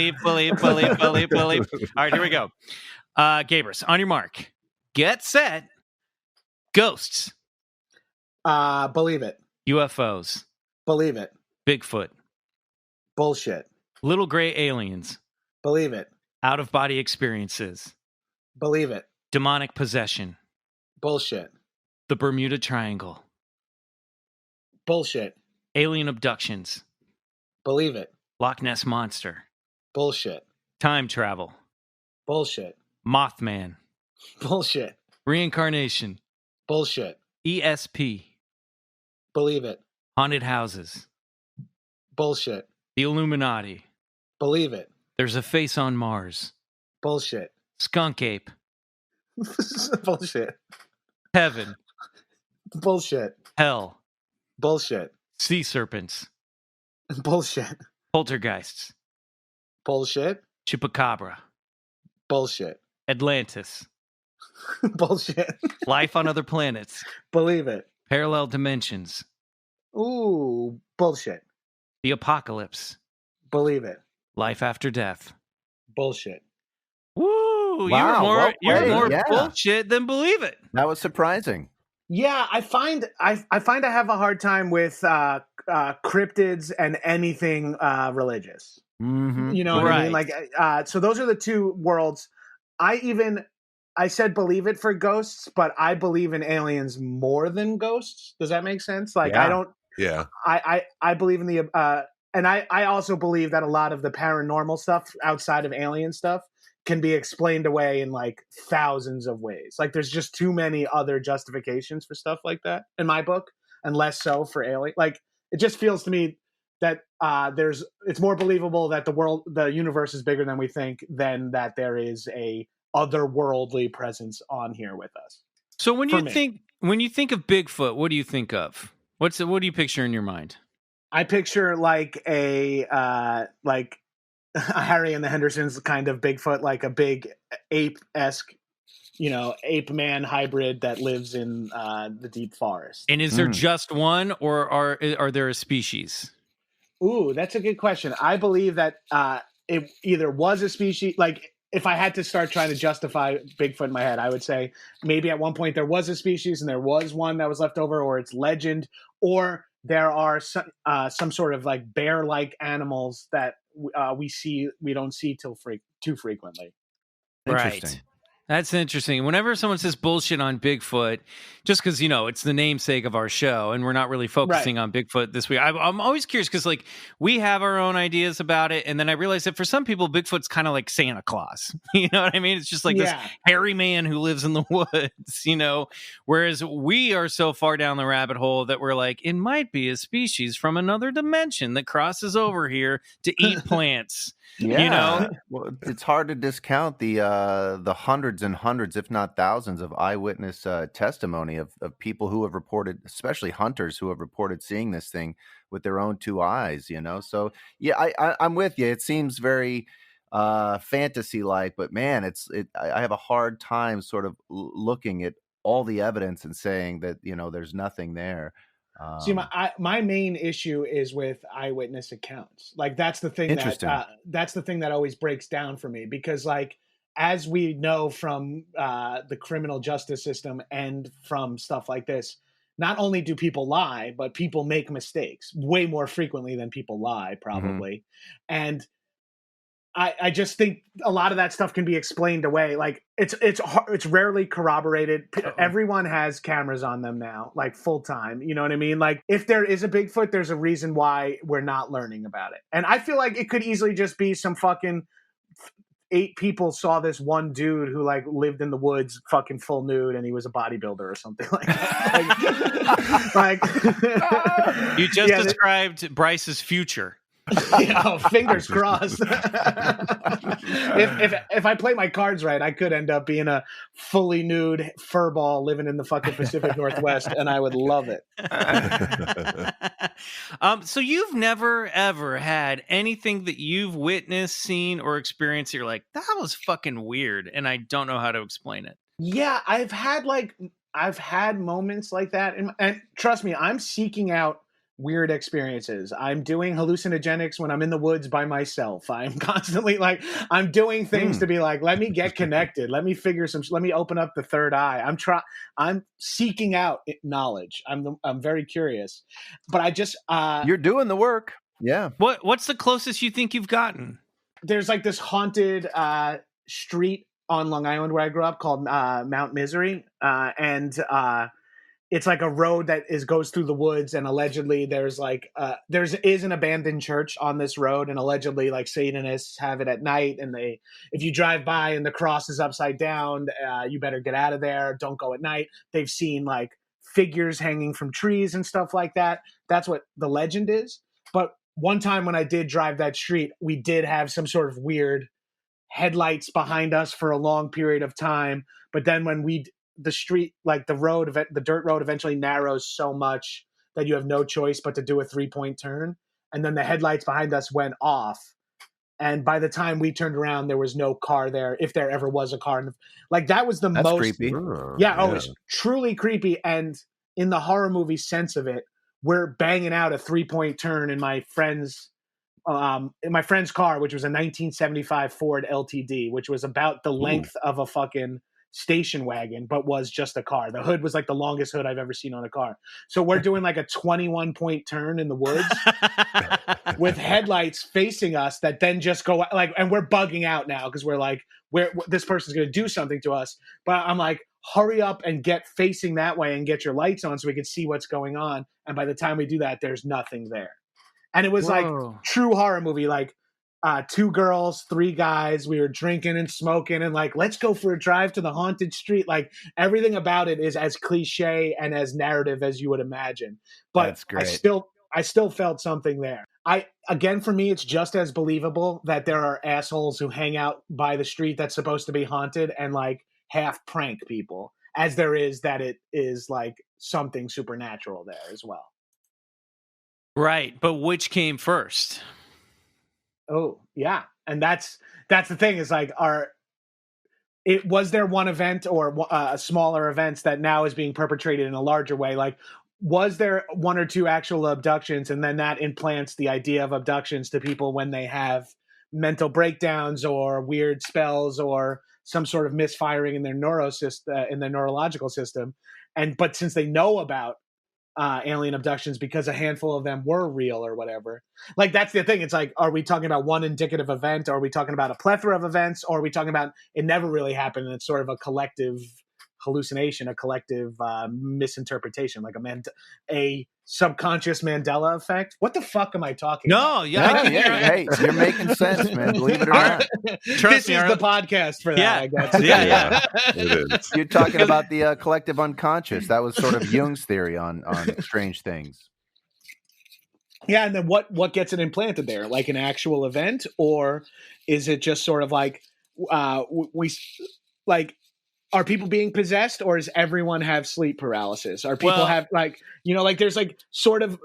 right, here we go. Gabrus, on your mark. Get set. Ghosts. Believe it. UFOs. Believe it. Bigfoot. Bullshit. Little gray aliens. Believe it. Out-of-body experiences. Believe it. Demonic possession. Bullshit. The Bermuda Triangle. Bullshit. Alien abductions. Believe it. Loch Ness Monster. Bullshit. Time travel. Bullshit. Mothman. Bullshit. Reincarnation. Bullshit. ESP. Believe it. Haunted houses. Bullshit. The Illuminati. Believe it. There's a face on Mars. Bullshit. Skunk ape. Bullshit. Heaven. Bullshit. Hell. Bullshit. Sea serpents. Bullshit. Poltergeists. Bullshit. Chupacabra. Bullshit. Atlantis. Bullshit. Life on other planets. Believe it. Parallel dimensions. Ooh, bullshit. The apocalypse. Believe it. Life after death. Bullshit. Woo! Wow, well you're played, more yeah. bullshit than believe it. That was surprising. Yeah, I find I have a hard time with cryptids and anything religious. Mm-hmm. You know what I mean? Right. Like, so those are the two worlds. I said believe it for ghosts, but I believe in aliens more than ghosts. Does that make sense? Like, Yeah. I don't. Yeah. I believe in the and I also believe that a lot of the paranormal stuff outside of alien stuff can be explained away in like thousands of ways. Like, there's just too many other justifications for stuff like that in my book, and less so for alien. Like, it just feels to me that it's more believable that the universe is bigger than we think, than that there is a otherworldly presence on here with us. So when you think of Bigfoot, what do you think of? What do you picture in your mind? I picture like a Harry and the Hendersons kind of Bigfoot, like a big ape-esque, ape man hybrid that lives in the deep forest. And is there just one, or are there a species? Ooh, that's a good question. I believe that it either was a species. Like, if I had to start trying to justify Bigfoot in my head, I would say maybe at one point there was a species and there was one that was left over, or it's legend, or there are some sort of like bear-like animals that we don't see too frequently. Interesting. Right. That's interesting. Whenever someone says bullshit on Bigfoot, just because, it's the namesake of our show and we're not really focusing on Bigfoot this week, I'm always curious because, like, we have our own ideas about it. And then I realize that for some people, Bigfoot's kind of like Santa Claus. You know what I mean? It's just like this hairy man who lives in the woods, whereas we are so far down the rabbit hole that we're like, it might be a species from another dimension that crosses over here to eat plants. Yeah, well, it's hard to discount the hundreds and hundreds, if not thousands, of eyewitness testimony of people who have reported, especially hunters who have reported seeing this thing with their own two eyes. So yeah, I'm with you. It seems very fantasy-like, but man, I have a hard time sort of looking at all the evidence and saying that there's nothing there. See, my main issue is with eyewitness accounts. Like, that's the thing that always breaks down for me, because, like, as we know from the criminal justice system and from stuff like this, not only do people lie, but people make mistakes way more frequently than people lie, probably. And I just think a lot of that stuff can be explained away. Like, it's rarely corroborated. Everyone has cameras on them now, like, full time. You know what I mean? Like, if there is a Bigfoot, there's a reason why we're not learning about it. And I feel like it could easily just be some fucking 8 people saw this one dude who, like, lived in the woods fucking full nude, and he was a bodybuilder or something like that. Like, you just described Bryce's future. Fingers crossed. if I play my cards right, I could end up being a fully nude furball living in the fucking Pacific Northwest, and I would love it. So you've never ever had anything that you've witnessed, seen, or experienced, you're like, that was fucking weird, and I don't know how to explain it. Yeah, I've had moments like that, and trust me, I'm seeking out weird experiences. I'm doing hallucinogenics when I'm in the woods by myself. I'm constantly I'm doing things to be like, let me get connected. Let me let me open up the third eye. I'm seeking out knowledge. I'm very curious, but I just, you're doing the work. Yeah. What's the closest you think you've gotten? There's like this haunted, street on Long Island where I grew up called, Mount Misery. And it's like a road that goes through the woods, and allegedly there's like is an abandoned church on this road, and allegedly like Satanists have it at night, and if you drive by and the cross is upside down, you better get out of there. Don't go at night. They've seen like figures hanging from trees and stuff like that. That's what the legend is. But one time when I did drive that street, we did have some sort of weird headlights behind us for a long period of time. But then when the street, like the dirt road eventually narrows so much that you have no choice but to do a 3-point turn. And then the headlights behind us went off. And by the time we turned around, there was no car there, if there ever was a car. Like that was That's most creepy. It was truly creepy. And in the horror movie sense of it, we're banging out a 3-point turn in my friend's car, which was a 1975 Ford LTD, which was about the length of a fucking station wagon, but was just a car. The hood was like the longest hood I've ever seen on a car. So we're doing like a 21-point turn in the woods with headlights facing us that then just go like, and we're bugging out now because we're like, this person's going to do something to us. But I'm like, hurry up and get facing that way and get your lights on so we can see what's going on. And by the time we do that, there's nothing there. And it was like true horror movie, like 2 girls, 3 guys. We were drinking and smoking and like, let's go for a drive to the haunted street. Like everything about it is as cliche and as narrative as you would imagine. But that's great. I still felt something there. Again, for me, it's just as believable that there are assholes who hang out by the street that's supposed to be haunted and like half prank people as there is that it is like something supernatural there as well. Right, but which came first? Oh, yeah. And that's the thing is like, was there one event or smaller events that now is being perpetrated in a larger way? Like, was there 1 or 2 actual abductions, and then that implants the idea of abductions to people when they have mental breakdowns or weird spells or some sort of misfiring in their neurological system. But since they know about alien abductions because a handful of them were real or whatever, like that's the thing. It's like, are we talking about one indicative event? Or are we talking about a plethora of events? Or are we talking about it never really happened and it's sort of a collective hallucination, a collective misinterpretation, like a subconscious Mandela effect? What the fuck am I talking about? Hey, you're making sense, man. Believe it or not. This is the podcast for that, I guess. Yeah. It is. You're talking about the collective unconscious. That was sort of Jung's theory on strange things. Yeah, and then what gets it implanted there? Like an actual event, or is it just sort of like are people being possessed, or does everyone have sleep paralysis? Are people have like there's like sort of,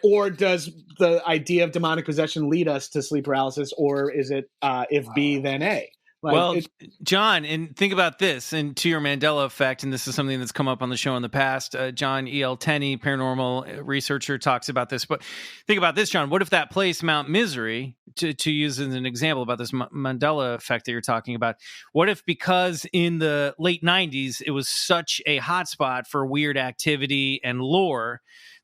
or does the idea of demonic possession lead us to sleep paralysis, or is it if B then A? Like, John, and think about this, and to your Mandela effect, and this is something that's come up on the show in the past. John E.L. Tenney, paranormal researcher, talks about this. But think about this, John. What if that place, Mount Misery, to use as an example about this Mandela effect that you're talking about, what if because in the late 90s, it was such a hotspot for weird activity and lore,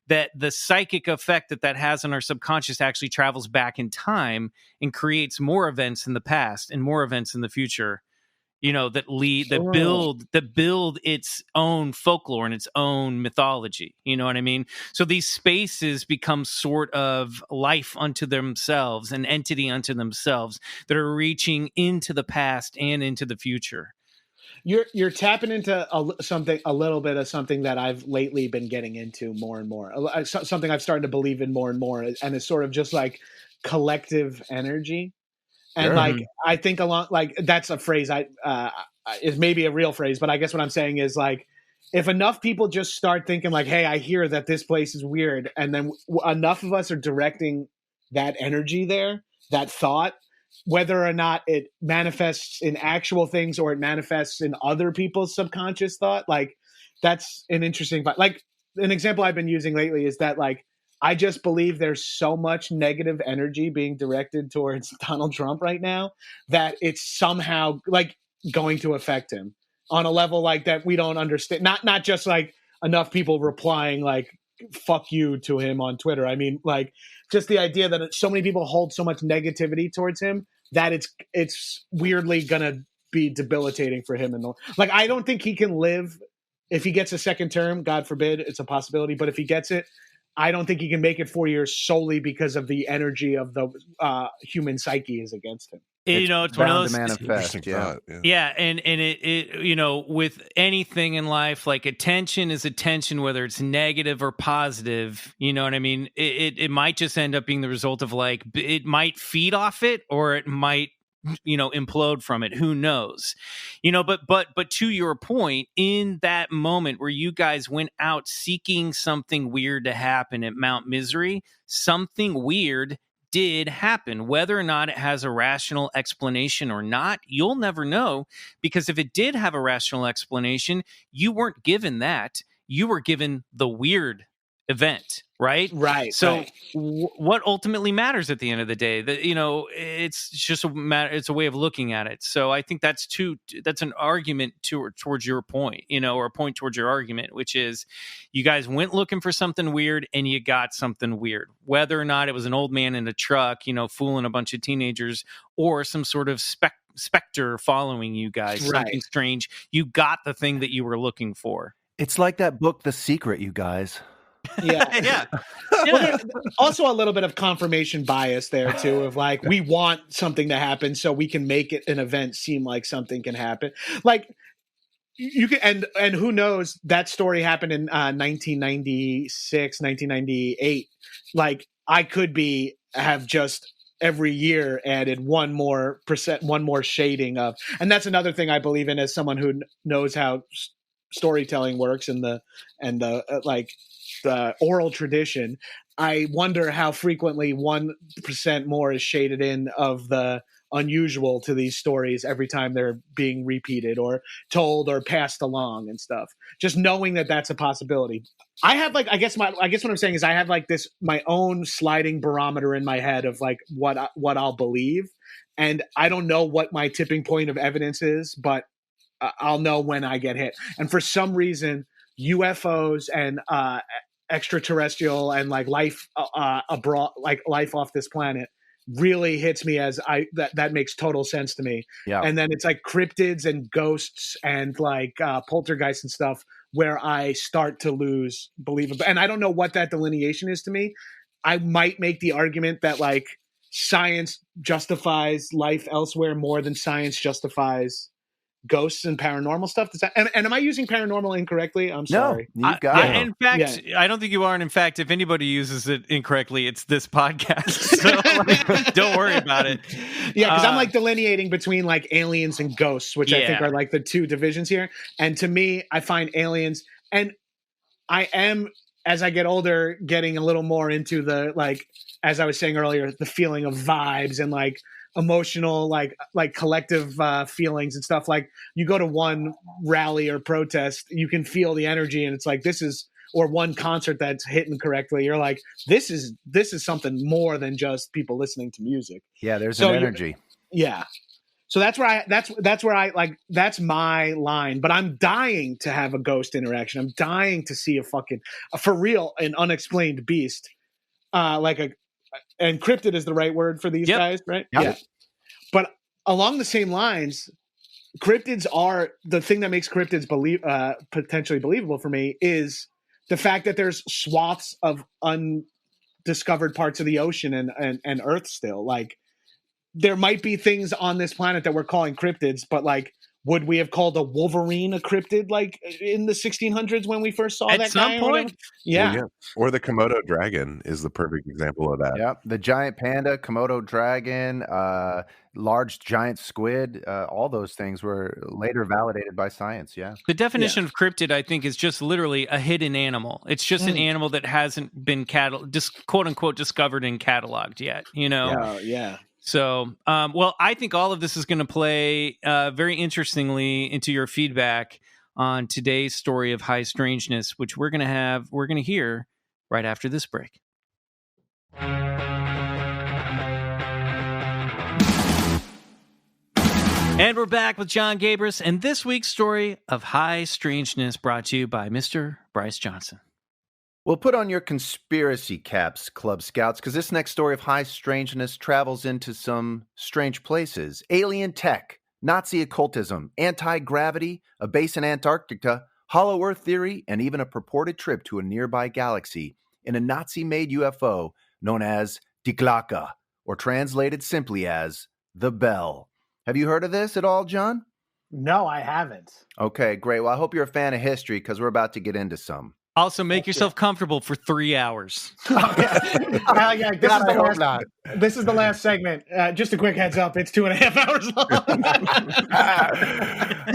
that the psychic effect that has on our subconscious actually travels back in time and creates more events in the past and more events in the future, that build its own folklore and its own mythology. You know what I mean? So these spaces become sort of life unto themselves, an entity unto themselves that are reaching into the past and into the future. You're tapping into a little bit of something that I've lately been getting into more and more. Something I've started to believe in more and more, and it's sort of just like collective energy. And like I think that's a phrase is maybe a real phrase, but I guess what I'm saying is like if enough people just start thinking like, hey, I hear that this place is weird, and then enough of us are directing that energy there, that thought, whether or not it manifests in actual things or it manifests in other people's subconscious thought, like that's an interesting, like an example I've been using lately is that like, I just believe there's so much negative energy being directed towards Donald Trump right now that it's somehow like going to affect him on a level like that we don't understand. Not just like enough people replying like, fuck you to him on Twitter. I mean, like just the idea that so many people hold so much negativity towards him that it's weirdly gonna be debilitating for him. Like, I don't think he can live if he gets a second term, God forbid, it's a possibility. But if he gets it, I don't think he can make it 4 years solely because of the energy of the human psyche is against him. It's one of bound those. to manifest. Interesting Yeah. thought, yeah. Yeah, and it with anything in life, like attention is attention, whether it's negative or positive. You know what I mean? It might just end up being the result of like it might feed off it, or it might implode from it. Who knows? But to your point, in that moment where you guys went out seeking something weird to happen at Mount Misery, something weird did happen. Whether or not it has a rational explanation or not, you'll never know, because if it did have a rational explanation, you weren't given that. You were given the weird event, right? Right. So right. What ultimately matters at the end of the day, that it's just a matter, it's a way of looking at it. So I think that's an argument towards your point, or a point towards your argument, which is you guys went looking for something weird and you got something weird. Whether or not it was an old man in a truck, fooling a bunch of teenagers, or some sort of specter following you guys, something strange, you got the thing that you were looking for. It's like that book, The Secret, you guys. Yeah. Yeah. Well, also a little bit of confirmation bias there too, of like, we want something to happen so we can make it an event seem like something can happen. Like you can, and who knows, that story happened in 1996, 1998. Like I could have just every year added 1% more shading of, and that's another thing I believe in as someone who knows how storytelling works and the oral tradition. I wonder how frequently 1% more is shaded in of the unusual to these stories every time they're being repeated or told or passed along and stuff. Just knowing that that's a possibility. I have I guess what I'm saying is I have this my own sliding barometer in my head of what I'll believe, and I don't know what my tipping point of evidence is, but I'll know when I get hit. And for some reason, UFOs and extraterrestrial and life abroad, life off this planet, really hits me as that makes total sense to me. Yeah. And then it's cryptids and ghosts and poltergeists and stuff where I start to lose belief. And I don't know what that delineation is to me. I might make the argument that science justifies life elsewhere more than science justifies ghosts and paranormal stuff. And am I using paranormal incorrectly? I'm sorry. No, you've got it. In fact, I don't think you are. And in fact, if anybody uses it incorrectly, it's this podcast. So don't worry about it. Yeah, because I'm delineating between aliens and ghosts, which I think are the two divisions here. And to me, I find aliens, and I am, as I get older, getting a little more into the as I was saying earlier, the feeling of vibes and emotional collective feelings and stuff. You go to one rally or protest, you can feel the energy, and it's this is, or one concert that's hitting correctly, you're this is something more than just people listening to music. Yeah, there's an energy. Yeah. So that's where that's my line. But I'm dying to have a ghost interaction. I'm dying to see for real, an unexplained beast, and cryptid is the right word for these guys, right? Yep. Yeah. But along the same lines, cryptids are the thing that makes cryptids potentially believable for me is the fact that there's swaths of undiscovered parts of the ocean and Earth still. There might be things on this planet that we're calling cryptids, but would we have called a wolverine a cryptid in the 1600s when we first saw at that some guy? point? Yeah. Well, yeah. Or the Komodo dragon is the perfect example of that. Yeah, the giant panda, Komodo dragon, large giant squid, all those things were later validated by science. Yeah. The definition of cryptid, I think, is just literally a hidden animal. It's just an animal that hasn't been quote unquote discovered and cataloged yet. Yeah. So, I think all of this is going to play very interestingly into your feedback on today's story of high strangeness, which we're going to hear right after this break. And we're back with Jon Gabrus and this week's story of high strangeness brought to you by Mr. Bryce Johnson. Well, put on your conspiracy caps, Club Scouts, because this next story of high strangeness travels into some strange places. Alien tech, Nazi occultism, anti-gravity, a base in Antarctica, Hollow Earth theory, and even a purported trip to a nearby galaxy in a Nazi-made UFO known as Die Glocke, or translated simply as the Bell. Have you heard of this at all, John? No, I haven't. Okay, great. Well, I hope you're a fan of history because we're about to get into some. Also, make yourself comfortable for 3 hours. This is the last segment. Just a quick heads up. It's 2.5 hours long.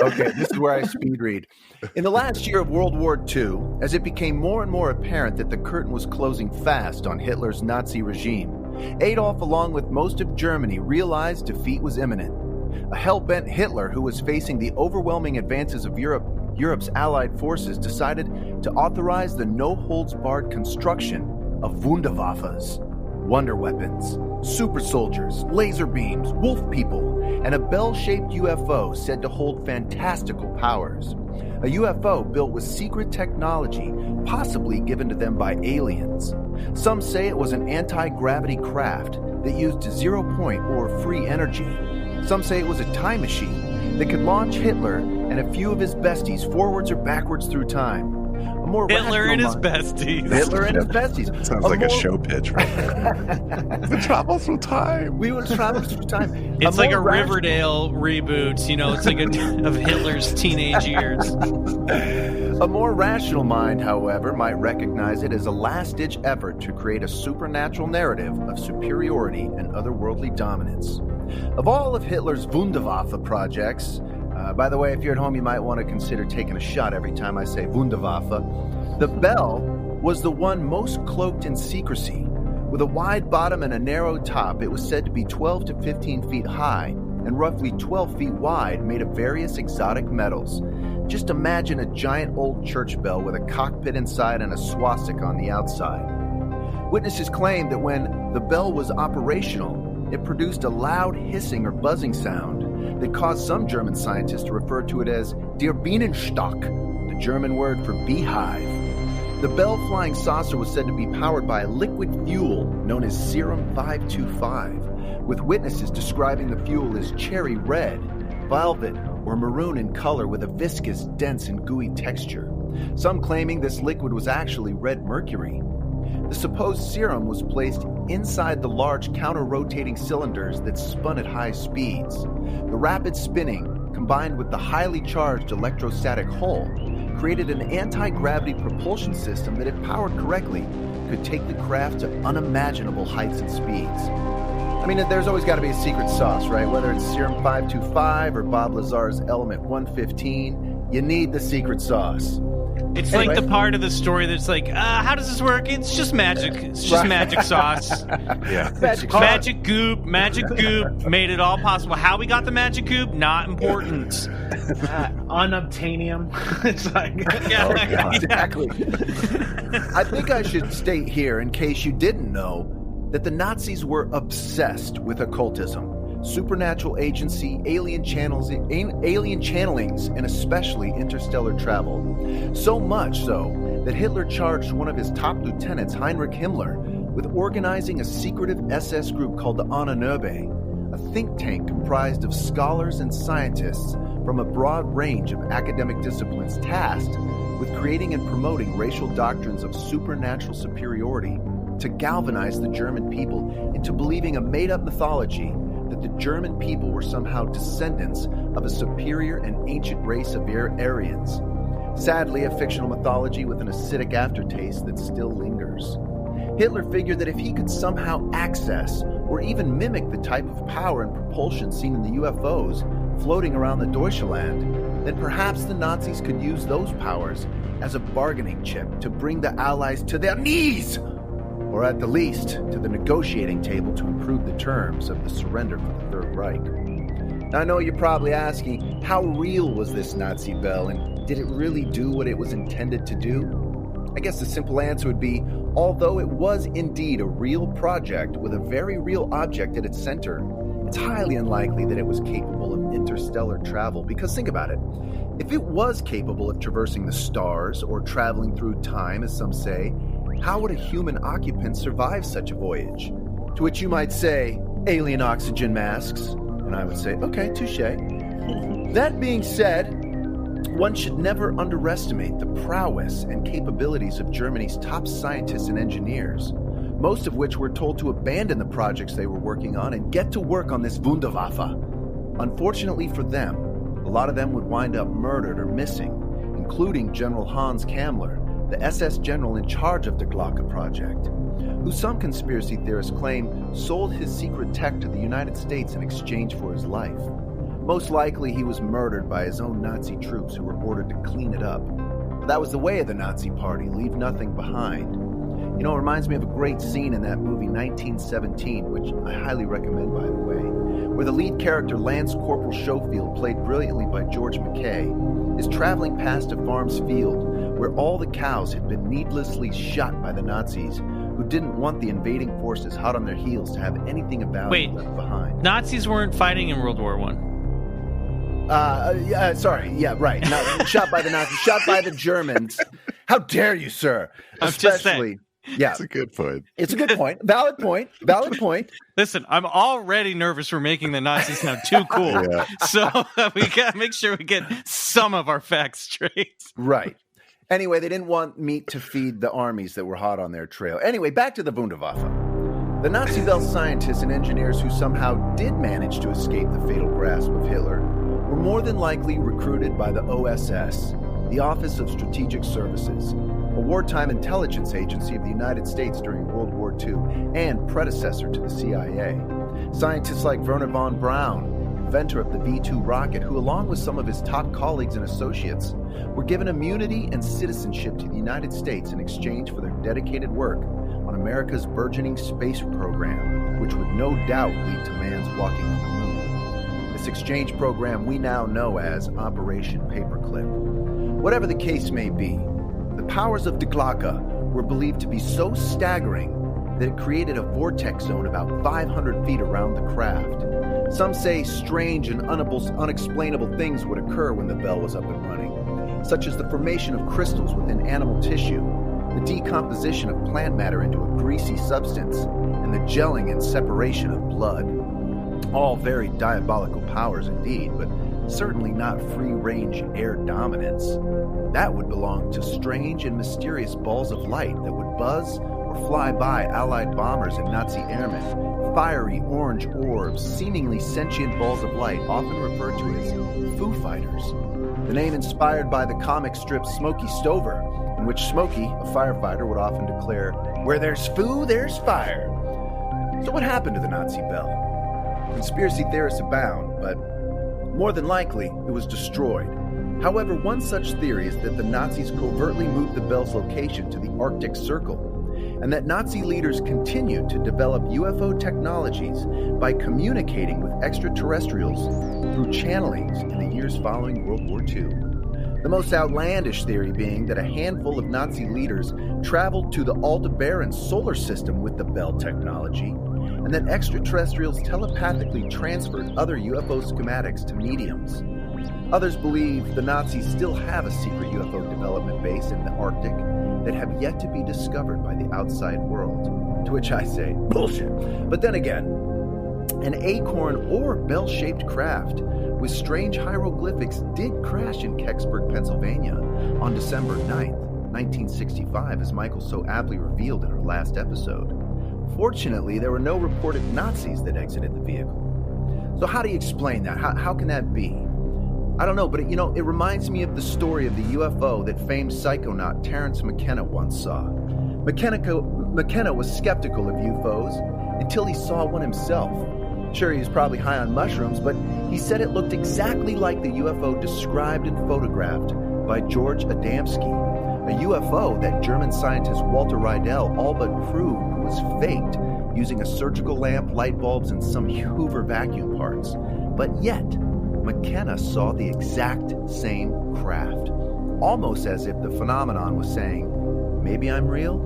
Okay, this is where I speed read. In the last year of World War II, as it became more and more apparent that the curtain was closing fast on Hitler's Nazi regime, Adolf, along with most of Germany, realized defeat was imminent. A hell-bent Hitler who was facing the overwhelming advances of Europe's allied forces decided to authorize the no-holds-barred construction of Wunderwaffes, wonder weapons, super soldiers, laser beams, wolf people, and a bell-shaped UFO said to hold fantastical powers. A UFO built with secret technology, possibly given to them by aliens. Some say it was an anti-gravity craft that used zero-point or free energy. Some say it was a time machine that could launch Hitler and a few of his besties forwards or backwards through time. A more Hitler and his besties. Sounds like a show pitch right there. The travel through time. We would travel through time. It's like a Riverdale reboot. You know, it's like of Hitler's teenage years. A more rational mind, however, might recognize it as a last-ditch effort to create a supernatural narrative of superiority and otherworldly dominance. Of all of Hitler's Wunderwaffe projects, by the way, if you're at home, you might want to consider taking a shot every time I say Wunderwaffe, the Bell was the one most cloaked in secrecy. With a wide bottom and a narrow top, it was said to be 12 to 15 feet high and roughly 12 feet wide, made of various exotic metals. Just imagine a giant old church bell with a cockpit inside and a swastika on the outside. Witnesses claim that when the bell was operational, it produced a loud hissing or buzzing sound that caused some German scientists to refer to it as Der Bienenstock, the German word for beehive. The Bell flying saucer was said to be powered by a liquid fuel known as Serum 525, with witnesses describing the fuel as cherry red, violet, or maroon in color with a viscous, dense, and gooey texture. Some claiming this liquid was actually red mercury. The supposed serum was placed inside the large counter-rotating cylinders that spun at high speeds. The rapid spinning, combined with the highly charged electrostatic hull, created an anti-gravity propulsion system that, if powered correctly, could take the craft to unimaginable heights and speeds. I mean, there's always got to be a secret sauce, right? Whether it's Serum 525 or Bob Lazar's Element 115, you need the secret sauce. It's like the part of the story that's like, how does this work? It's just magic. It's just magic sauce. Yeah. Magic goop made it all possible. How we got the magic goop, not important. Unobtainium. It's like, exactly. I think I should state here, in case you didn't know, that the Nazis were obsessed with occultism, supernatural agency, alien channelings, and especially interstellar travel. So much so that Hitler charged one of his top lieutenants, Heinrich Himmler, with organizing a secretive SS group called the Ahnenerbe, a think tank comprised of scholars and scientists from a broad range of academic disciplines tasked with creating and promoting racial doctrines of supernatural superiority to galvanize the German people into believing a made-up mythology that the German people were somehow descendants of a superior and ancient race of Aryans. Sadly, a fictional mythology with an acidic aftertaste that still lingers. Hitler figured that if he could somehow access or even mimic the type of power and propulsion seen in the UFOs floating around the Deutschland, then perhaps the Nazis could use those powers as a bargaining chip to bring the Allies to their knees, or at the least, to the negotiating table to improve the terms of the surrender for the Third Reich. Now, I know you're probably asking, how real was this Nazi bell, and did it really do what it was intended to do? I guess the simple answer would be, although it was indeed a real project with a very real object at its center, it's highly unlikely that it was capable of interstellar travel, because think about it. If it was capable of traversing the stars or traveling through time, as some say, how would a human occupant survive such a voyage? To which you might say, alien oxygen masks. And I would say, okay, touche. That being said, One should never underestimate the prowess and capabilities of Germany's top scientists and engineers, most of which were told to abandon the projects they were working on and get to work on this Wunderwaffe. Unfortunately for them, a lot of them would wind up murdered or missing, including General Hans Kammler, the SS general in charge of the Glocke project, who some conspiracy theorists claim sold his secret tech to the United States in exchange for his life. Most likely he was murdered by his own Nazi troops who were ordered to clean it up. But that was the way of the Nazi party, leave nothing behind. You know, it reminds me of a great scene in that movie 1917, which I highly recommend, by the way, where the lead character, Lance Corporal Schofield, played brilliantly by George McKay, is traveling past a farm's field where all the cows had been needlessly shot by the Nazis, who didn't want the invading forces hot on their heels to have anything about it left behind. Nazis weren't fighting in World War I. Right. Not shot by the Nazis, shot by the Germans. How dare you, sir? I'm just saying. Yeah, That's a good point. It's a good point. Valid point. Valid point. Listen, I'm already nervous we're making the Nazis sound too cool. Yeah. So we got to make sure we get some of our facts straight. Right. Anyway, they didn't want meat to feed the armies that were hot on their trail. Anyway, back to the Wunderwaffe. The Nazi Welt scientists and engineers who somehow did manage to escape the fatal grasp of Hitler were more than likely recruited by the OSS, the Office of Strategic Services, a wartime intelligence agency of the United States during World War II and predecessor to the CIA. Scientists like Werner von Braun, inventor of the V-2 rocket, who along with some of his top colleagues and associates were given immunity and citizenship to the United States in exchange for their dedicated work on America's burgeoning space program, which would no doubt lead to man's walking on the moon. This exchange program we now know as Operation Paperclip. Whatever the case may be, the powers of Die Glocke were believed to be so staggering that it created a vortex zone about 500 feet around the craft. Some say strange and unexplainable things would occur when the bell was up and running, such as the formation of crystals within animal tissue, the decomposition of plant matter into a greasy substance, and the gelling and separation of blood. All very diabolical powers indeed, but certainly not free-range air dominance. That would belong to strange and mysterious balls of light that would buzz or fly by Allied bombers and Nazi airmen, fiery orange orbs, seemingly sentient balls of light, often referred to as Foo Fighters. The name inspired by the comic strip Smokey Stover, in which Smokey, a firefighter, would often declare, "Where there's foo, there's fire." So what happened to the Nazi bell? Conspiracy theorists abound, but more than likely, it was destroyed. However, one such theory is that the Nazis covertly moved the bell's location to the Arctic Circle, and that Nazi leaders continued to develop UFO technologies by communicating with extraterrestrials through channelings in the years following World War II. The most outlandish theory being that a handful of Nazi leaders traveled to the Aldebaran solar system with the Bell technology, and that extraterrestrials telepathically transferred other UFO schematics to mediums. Others believe the Nazis still have a secret UFO development base in the Arctic that have yet to be discovered by the outside world, to which I say, bullshit. But then again, an acorn or bell-shaped craft with strange hieroglyphics did crash in Kecksburg, Pennsylvania on December 9th, 1965, as Michael so aptly revealed in our last episode. Fortunately, there were no reported Nazis that exited the vehicle. So how do you explain that? How can that be? I don't know, but it reminds me of the story of the UFO that famed psychonaut Terence McKenna once saw. McKenna was skeptical of UFOs until he saw one himself. Sure, he was probably high on mushrooms, but he said it looked exactly like the UFO described and photographed by George Adamski, a UFO that German scientist Walter Riedel all but proved was faked using a surgical lamp, light bulbs, and some Hoover vacuum parts. But yet, McKenna saw the exact same craft, almost as if the phenomenon was saying, maybe I'm real,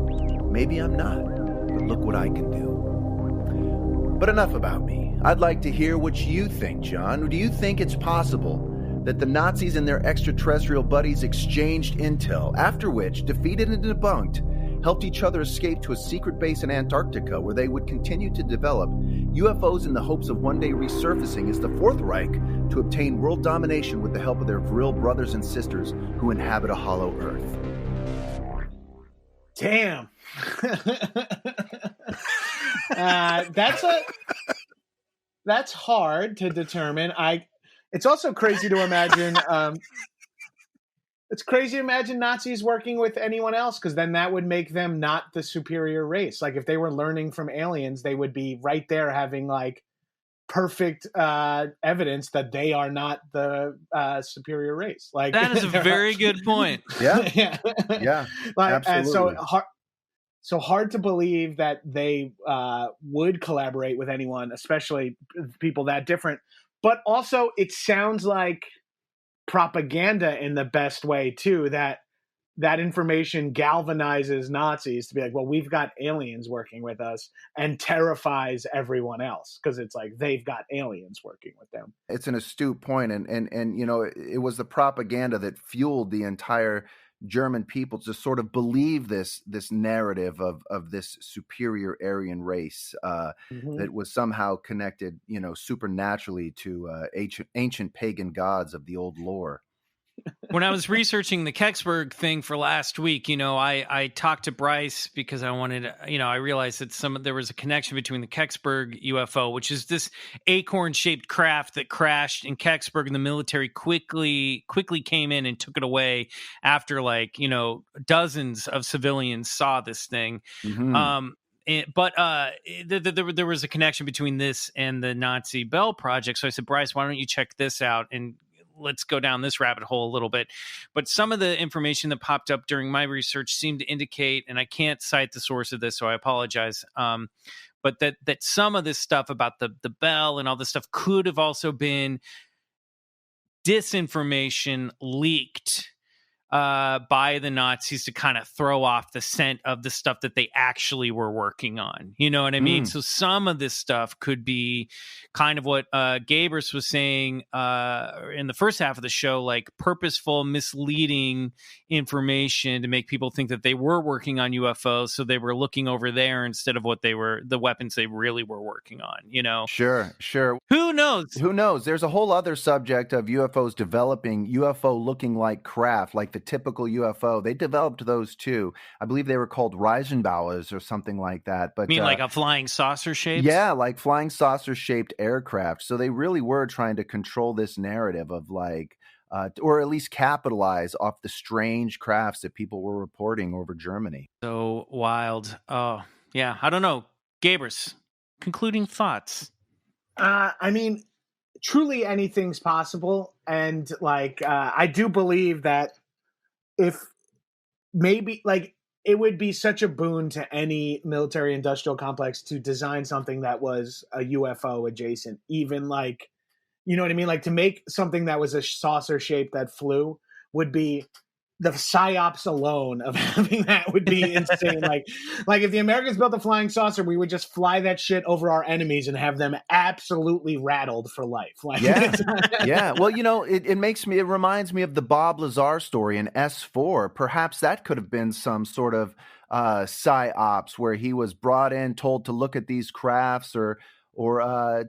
maybe I'm not, but look what I can do. But enough about me. I'd like to hear what you think, John. Do you think it's possible that the Nazis and their extraterrestrial buddies exchanged intel, after which, defeated and debunked, helped each other escape to a secret base in Antarctica where they would continue to develop UFOs in the hopes of one day resurfacing as the Fourth Reich to obtain world domination with the help of their Vril brothers and sisters who inhabit a hollow Earth. Damn. That's hard to determine. It's also crazy to imagine. It's crazy to imagine Nazis working with anyone else, because then that would make them not the superior race. Like if they were learning from aliens, they would be right there having like perfect evidence that they are not the superior race. Like that is a very good point. Yeah, yeah. Like, absolutely. And so hard to believe that they would collaborate with anyone, especially people that different. But also, it sounds like propaganda in the best way too. That information galvanizes Nazis to be like, well, we've got aliens working with us, and terrifies everyone else because it's like they've got aliens working with them. It's an astute point, and you know, it was the propaganda that fueled the entire German people to sort of believe this narrative of this superior Aryan race that was somehow connected, you know, supernaturally to ancient pagan gods of the old lore. When I was researching the Kecksburg thing for last week, you know, I talked to Bryce because I wanted, you know, I realized that there was a connection between the Kecksburg UFO, which is this acorn-shaped craft that crashed in Kecksburg, and the military quickly came in and took it away after, like, you know, dozens of civilians saw this thing. Mm-hmm. There was a connection between this and the Nazi Bell Project. So I said, Bryce, why don't you check this out and let's go down this rabbit hole a little bit. But some of the information that popped up during my research seemed to indicate, and I can't cite the source of this, so I apologize, but that some of this stuff about the Bell and all this stuff could have also been disinformation leaked by the Nazis to kind of throw off the scent of the stuff that they actually were working on. You know what I mean? So some of this stuff could be kind of what Gabrus was saying in the first half of the show, like purposeful, misleading information to make people think that they were working on UFOs, so they were looking over there instead of what the weapons they really were working on, you know? Sure. Who knows? There's a whole other subject of UFOs developing UFO-looking like craft, like the typical UFO. They developed those too. I believe they were called Reisenbauers or something like that. But you mean like a flying saucer shape? Yeah, like flying saucer shaped aircraft. So they really were trying to control this narrative of like, or at least capitalize off the strange crafts that people were reporting over Germany. So wild. Oh, yeah. I don't know. Gabrus, concluding thoughts. I mean, truly anything's possible. And like, I do believe that if maybe like it would be such a boon to any military industrial complex to design something that was a UFO adjacent, even like, you know what I mean? Like to make something that was a saucer shape that flew would be the psyops alone of having that would be insane. like if the Americans built a flying saucer, we would just fly that shit over our enemies and have them absolutely rattled for life. Like, yeah. Well, you know, it reminds me of the Bob Lazar story in S4. Perhaps that could have been some sort of psyops where he was brought in, told to look at these crafts or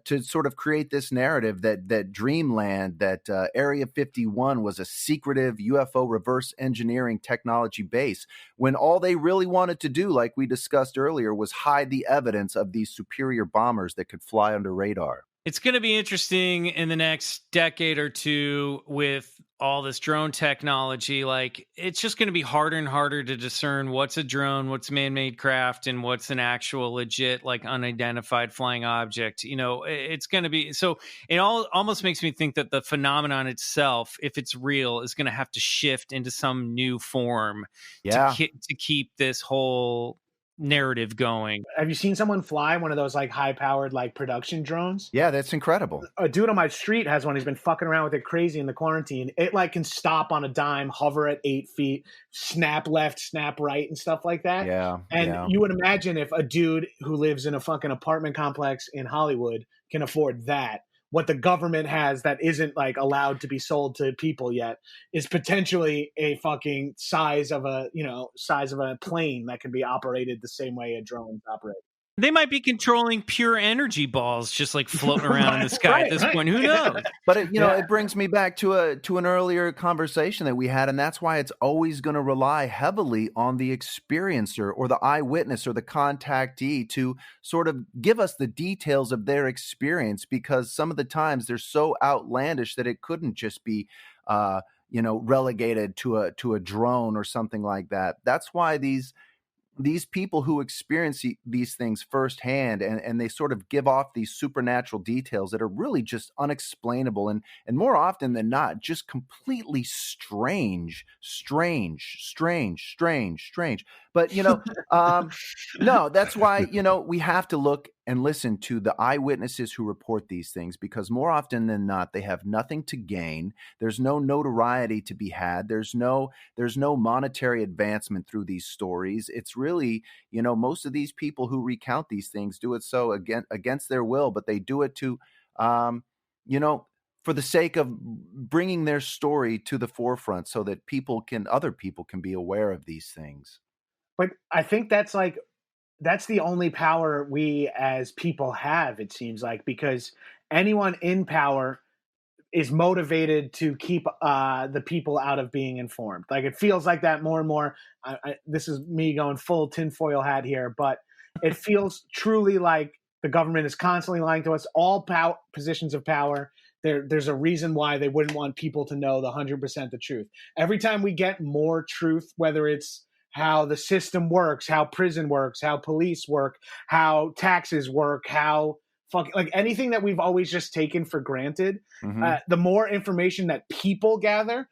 to sort of create this narrative that Dreamland, that Area 51 was a secretive UFO reverse engineering technology base, when all they really wanted to do, like we discussed earlier, was hide the evidence of these superior bombers that could fly under radar. It's going to be interesting in the next decade or two with all this drone technology. Like, it's just going to be harder and harder to discern what's a drone, what's man-made craft, and what's an actual legit, like, unidentified flying object. You know, it's going to be, so it almost makes me think that the phenomenon itself, if it's real, is going to have to shift into some new form to keep this whole narrative going. Have you seen someone fly one of those like high-powered like production drones? Yeah, that's incredible. A dude on my street has one. He's been fucking around with it crazy in the quarantine. It like can stop on a dime, hover at 8 feet, snap left, snap right, and stuff like that. Yeah. And you would imagine if a dude who lives in a fucking apartment complex in Hollywood can afford that, what the government has that isn't like allowed to be sold to people yet is potentially a fucking size of a plane that can be operated the same way a drone operates. They might be controlling pure energy balls just like floating around in the sky at this point. Who knows? But it brings me back to an earlier conversation that we had, and that's why it's always going to rely heavily on the experiencer or the eyewitness or the contactee to sort of give us the details of their experience, because some of the times they're so outlandish that it couldn't just be relegated to a drone or something like that. That's why these people who experience these things firsthand and they sort of give off these supernatural details that are really just unexplainable and more often than not just completely strange. But no, that's why we have to look and listen to the eyewitnesses who report these things, because more often than not they have nothing to gain. There's no notoriety to be had. There's no monetary advancement through these stories. It's really, most of these people who recount these things do it so against their will, but they do it to for the sake of bringing their story to the forefront so that other people can be aware of these things. But I think that's the only power we as people have, it seems like, because anyone in power is motivated to keep the people out of being informed. Like, it feels like that more and more. This is me going full tinfoil hat here, but it feels truly like the government is constantly lying to us. All positions of power, there's a reason why they wouldn't want people to know the 100% the truth. Every time we get more truth, whether it's how the system works, how prison works, how police work, how taxes work, how like anything that we've always just taken for granted, the more information that people gather,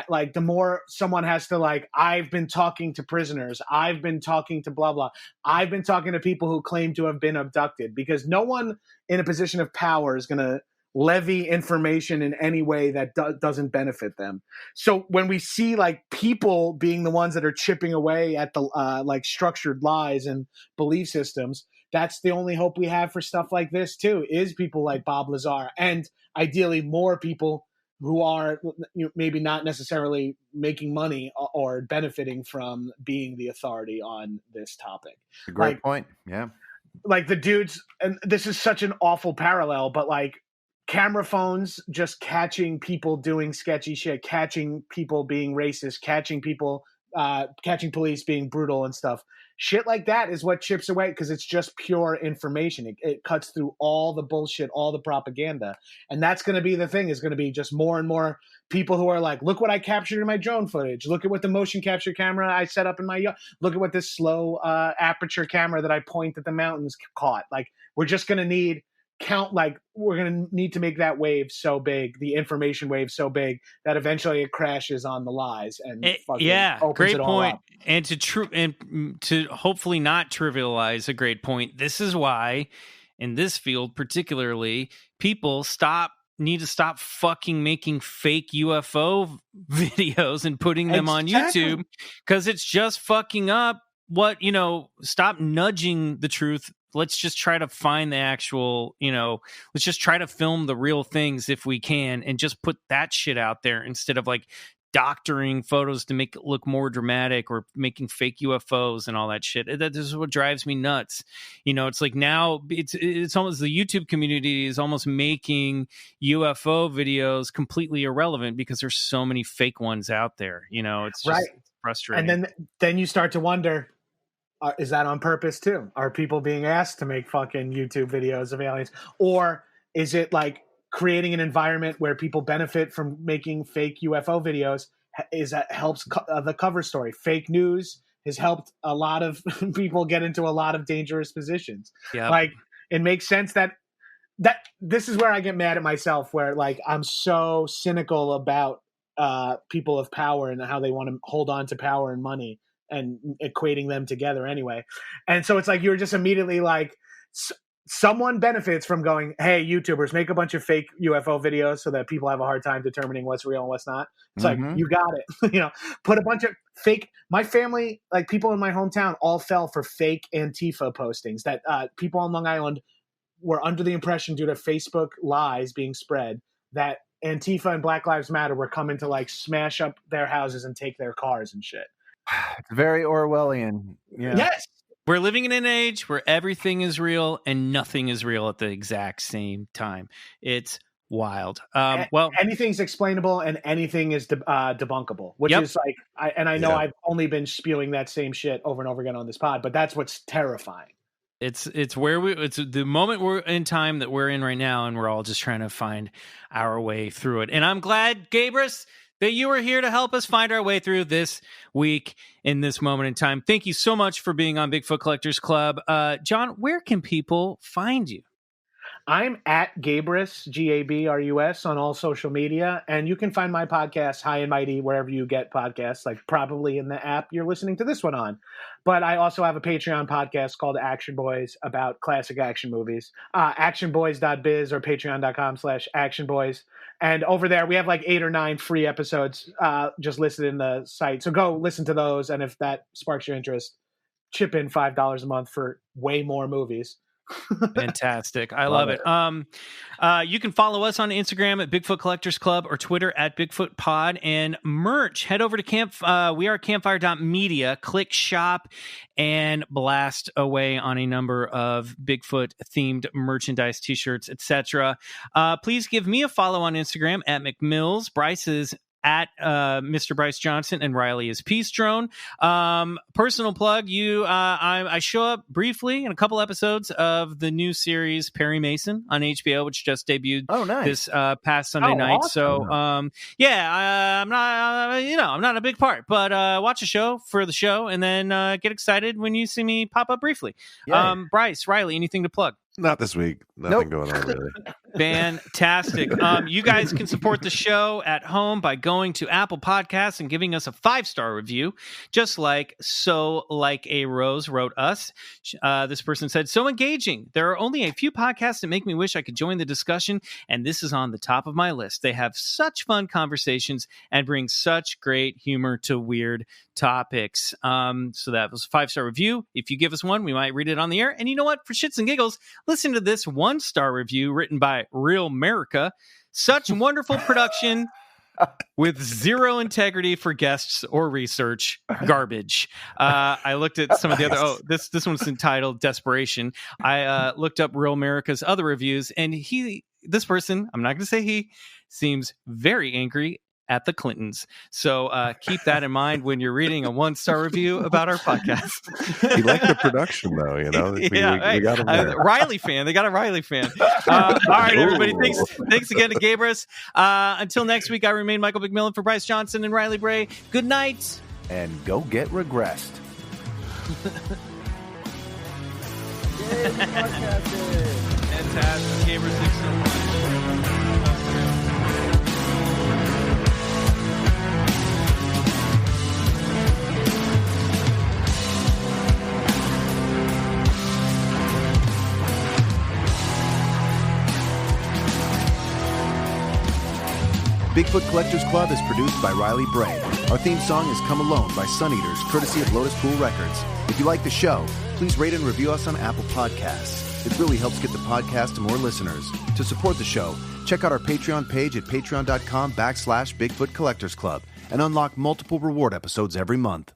like the more someone has to I've been talking to prisoners, I've been talking to blah, blah. I've been talking to people who claim to have been abducted, because no one in a position of power is going to levy information in any way that doesn't benefit them. So when we see people being the ones that are chipping away at the structured lies and belief systems, that's the only hope we have for stuff like this too, is people like Bob Lazar, and ideally more people who are maybe not necessarily making money or benefiting from being the authority on this topic. A great point. Yeah. Like the dudes, and this is such an awful parallel, but camera phones just catching people doing sketchy shit, catching people being racist, catching police being brutal and stuff. Shit like that is what chips away, because it's just pure information. It cuts through all the bullshit, all the propaganda. And that's going to be the thing, is going to be just more and more people who are like, look what I captured in my drone footage. Look at what the motion capture camera I set up in my yard. Look at what this slow aperture camera that I point at the mountains caught. We're just going to need we're going to need to make that wave so big, the information wave so big, that eventually it crashes on the lies and opens great it all point. up. And to hopefully not trivialize a great point, this is why in this field particularly, people need to stop fucking making fake UFO videos and putting them on YouTube, because it's just fucking up stop nudging the truth. Let's just try to find the actual, let's just try to film the real things if we can, and just put that shit out there instead of doctoring photos to make it look more dramatic, or making fake UFOs and all that shit. This is what drives me nuts. It's now it's almost, the YouTube community is almost making UFO videos completely irrelevant because there's so many fake ones out there. It's just frustrating. And then you start to wonder, is that on purpose too? Are people being asked to make fucking YouTube videos of aliens? Or is it creating an environment where people benefit from making fake UFO videos? Helps the cover story. Fake news has helped a lot of people get into a lot of dangerous positions. Yep. It makes sense that this is where I get mad at myself, where I'm so cynical about people of power and how they want to hold on to power and money, and equating them together anyway. And so it's you're just immediately someone benefits from going, hey, YouTubers, make a bunch of fake UFO videos so that people have a hard time determining what's real and what's not. It's you got it. Put a bunch of fake, my family, people in my hometown all fell for fake Antifa postings that people on Long Island were under the impression, due to Facebook lies being spread, that Antifa and Black Lives Matter were coming to like smash up their houses and take their cars and shit. It's very Orwellian. Yeah. Yes. We're living in an age where everything is real and nothing is real at the exact same time. It's wild. Well, anything's explainable and anything is debunkable, which is like, I know I've only been spewing that same shit over and over again on this pod, but that's what's terrifying. It's the moment we're in time that we're in right now, and we're all just trying to find our way through it. And I'm glad, Gabrus, that you were here to help us find our way through this week in this moment in time. Thank you so much for being on Bigfoot Collectors Club. John, where can people find you? I'm at Gabrus, Gabrus, on all social media. And you can find my podcast, High and Mighty, wherever you get podcasts, like probably in the app you're listening to this one on. But I also have a Patreon podcast called Action Boys about classic action movies. Actionboys.biz or patreon.com/actionboys. And over there, we have like 8 or 9 free episodes just listed in the site. So go listen to those. And if that sparks your interest, chip in $5 a month for way more movies. Fantastic. I love it. You can follow us on Instagram at Bigfoot Collectors Club or Twitter at Bigfoot Pod, and merch. Head over to we are campfire.media, click shop, and blast away on a number of Bigfoot themed merchandise, t-shirts, etc. Please give me a follow on Instagram at McMills. Bryce is at Mr. Bryce Johnson, and Riley is Peace Drone. Personal plug, I show up briefly in a couple episodes of the new series Perry Mason on HBO, which just debuted this past Sunday night. Awesome. So I'm not a big part, but watch a show for the show, and then get excited when you see me pop up briefly. Bryce, Riley, anything to plug? Not this week. Nothing going on, really. Fantastic. You guys can support the show at home by going to Apple Podcasts and giving us a 5-star review, just like So Like a Rose wrote us. This person said, so engaging. There are only a few podcasts that make me wish I could join the discussion, and this is on the top of my list. They have such fun conversations and bring such great humor to weird topics. So that was a 5-star review. If you give us one, we might read it on the air. And you know what? For shits and giggles, listen to this 1-star review written by Real America. Such wonderful production with zero integrity for guests or research. Garbage. I looked at some of the other. This one's entitled Desperation. I looked up Real America's other reviews, and this person, I'm not going to say he, seems very angry at the Clintons. So keep that in mind when you're reading a 1-star review about our podcast. He liked the production, though. You know, we got him there. Riley fan. They got a Riley fan. All right, everybody. Thanks again to Gabrus. Until next week, I remain Michael McMillan for Bryce Johnson and Riley Bray. Good night. And go get regressed. Fantastic. Gabrus, thanks so much. Bigfoot Collectors Club is produced by Riley Bray. Our theme song is Come Alone by Suneaters, courtesy of Lotuspool Records. If you like the show, please rate and review us on Apple Podcasts. It really helps get the podcast to more listeners. To support the show, check out our Patreon page at patreon.com/Bigfoot Collectors Club and unlock multiple reward episodes every month.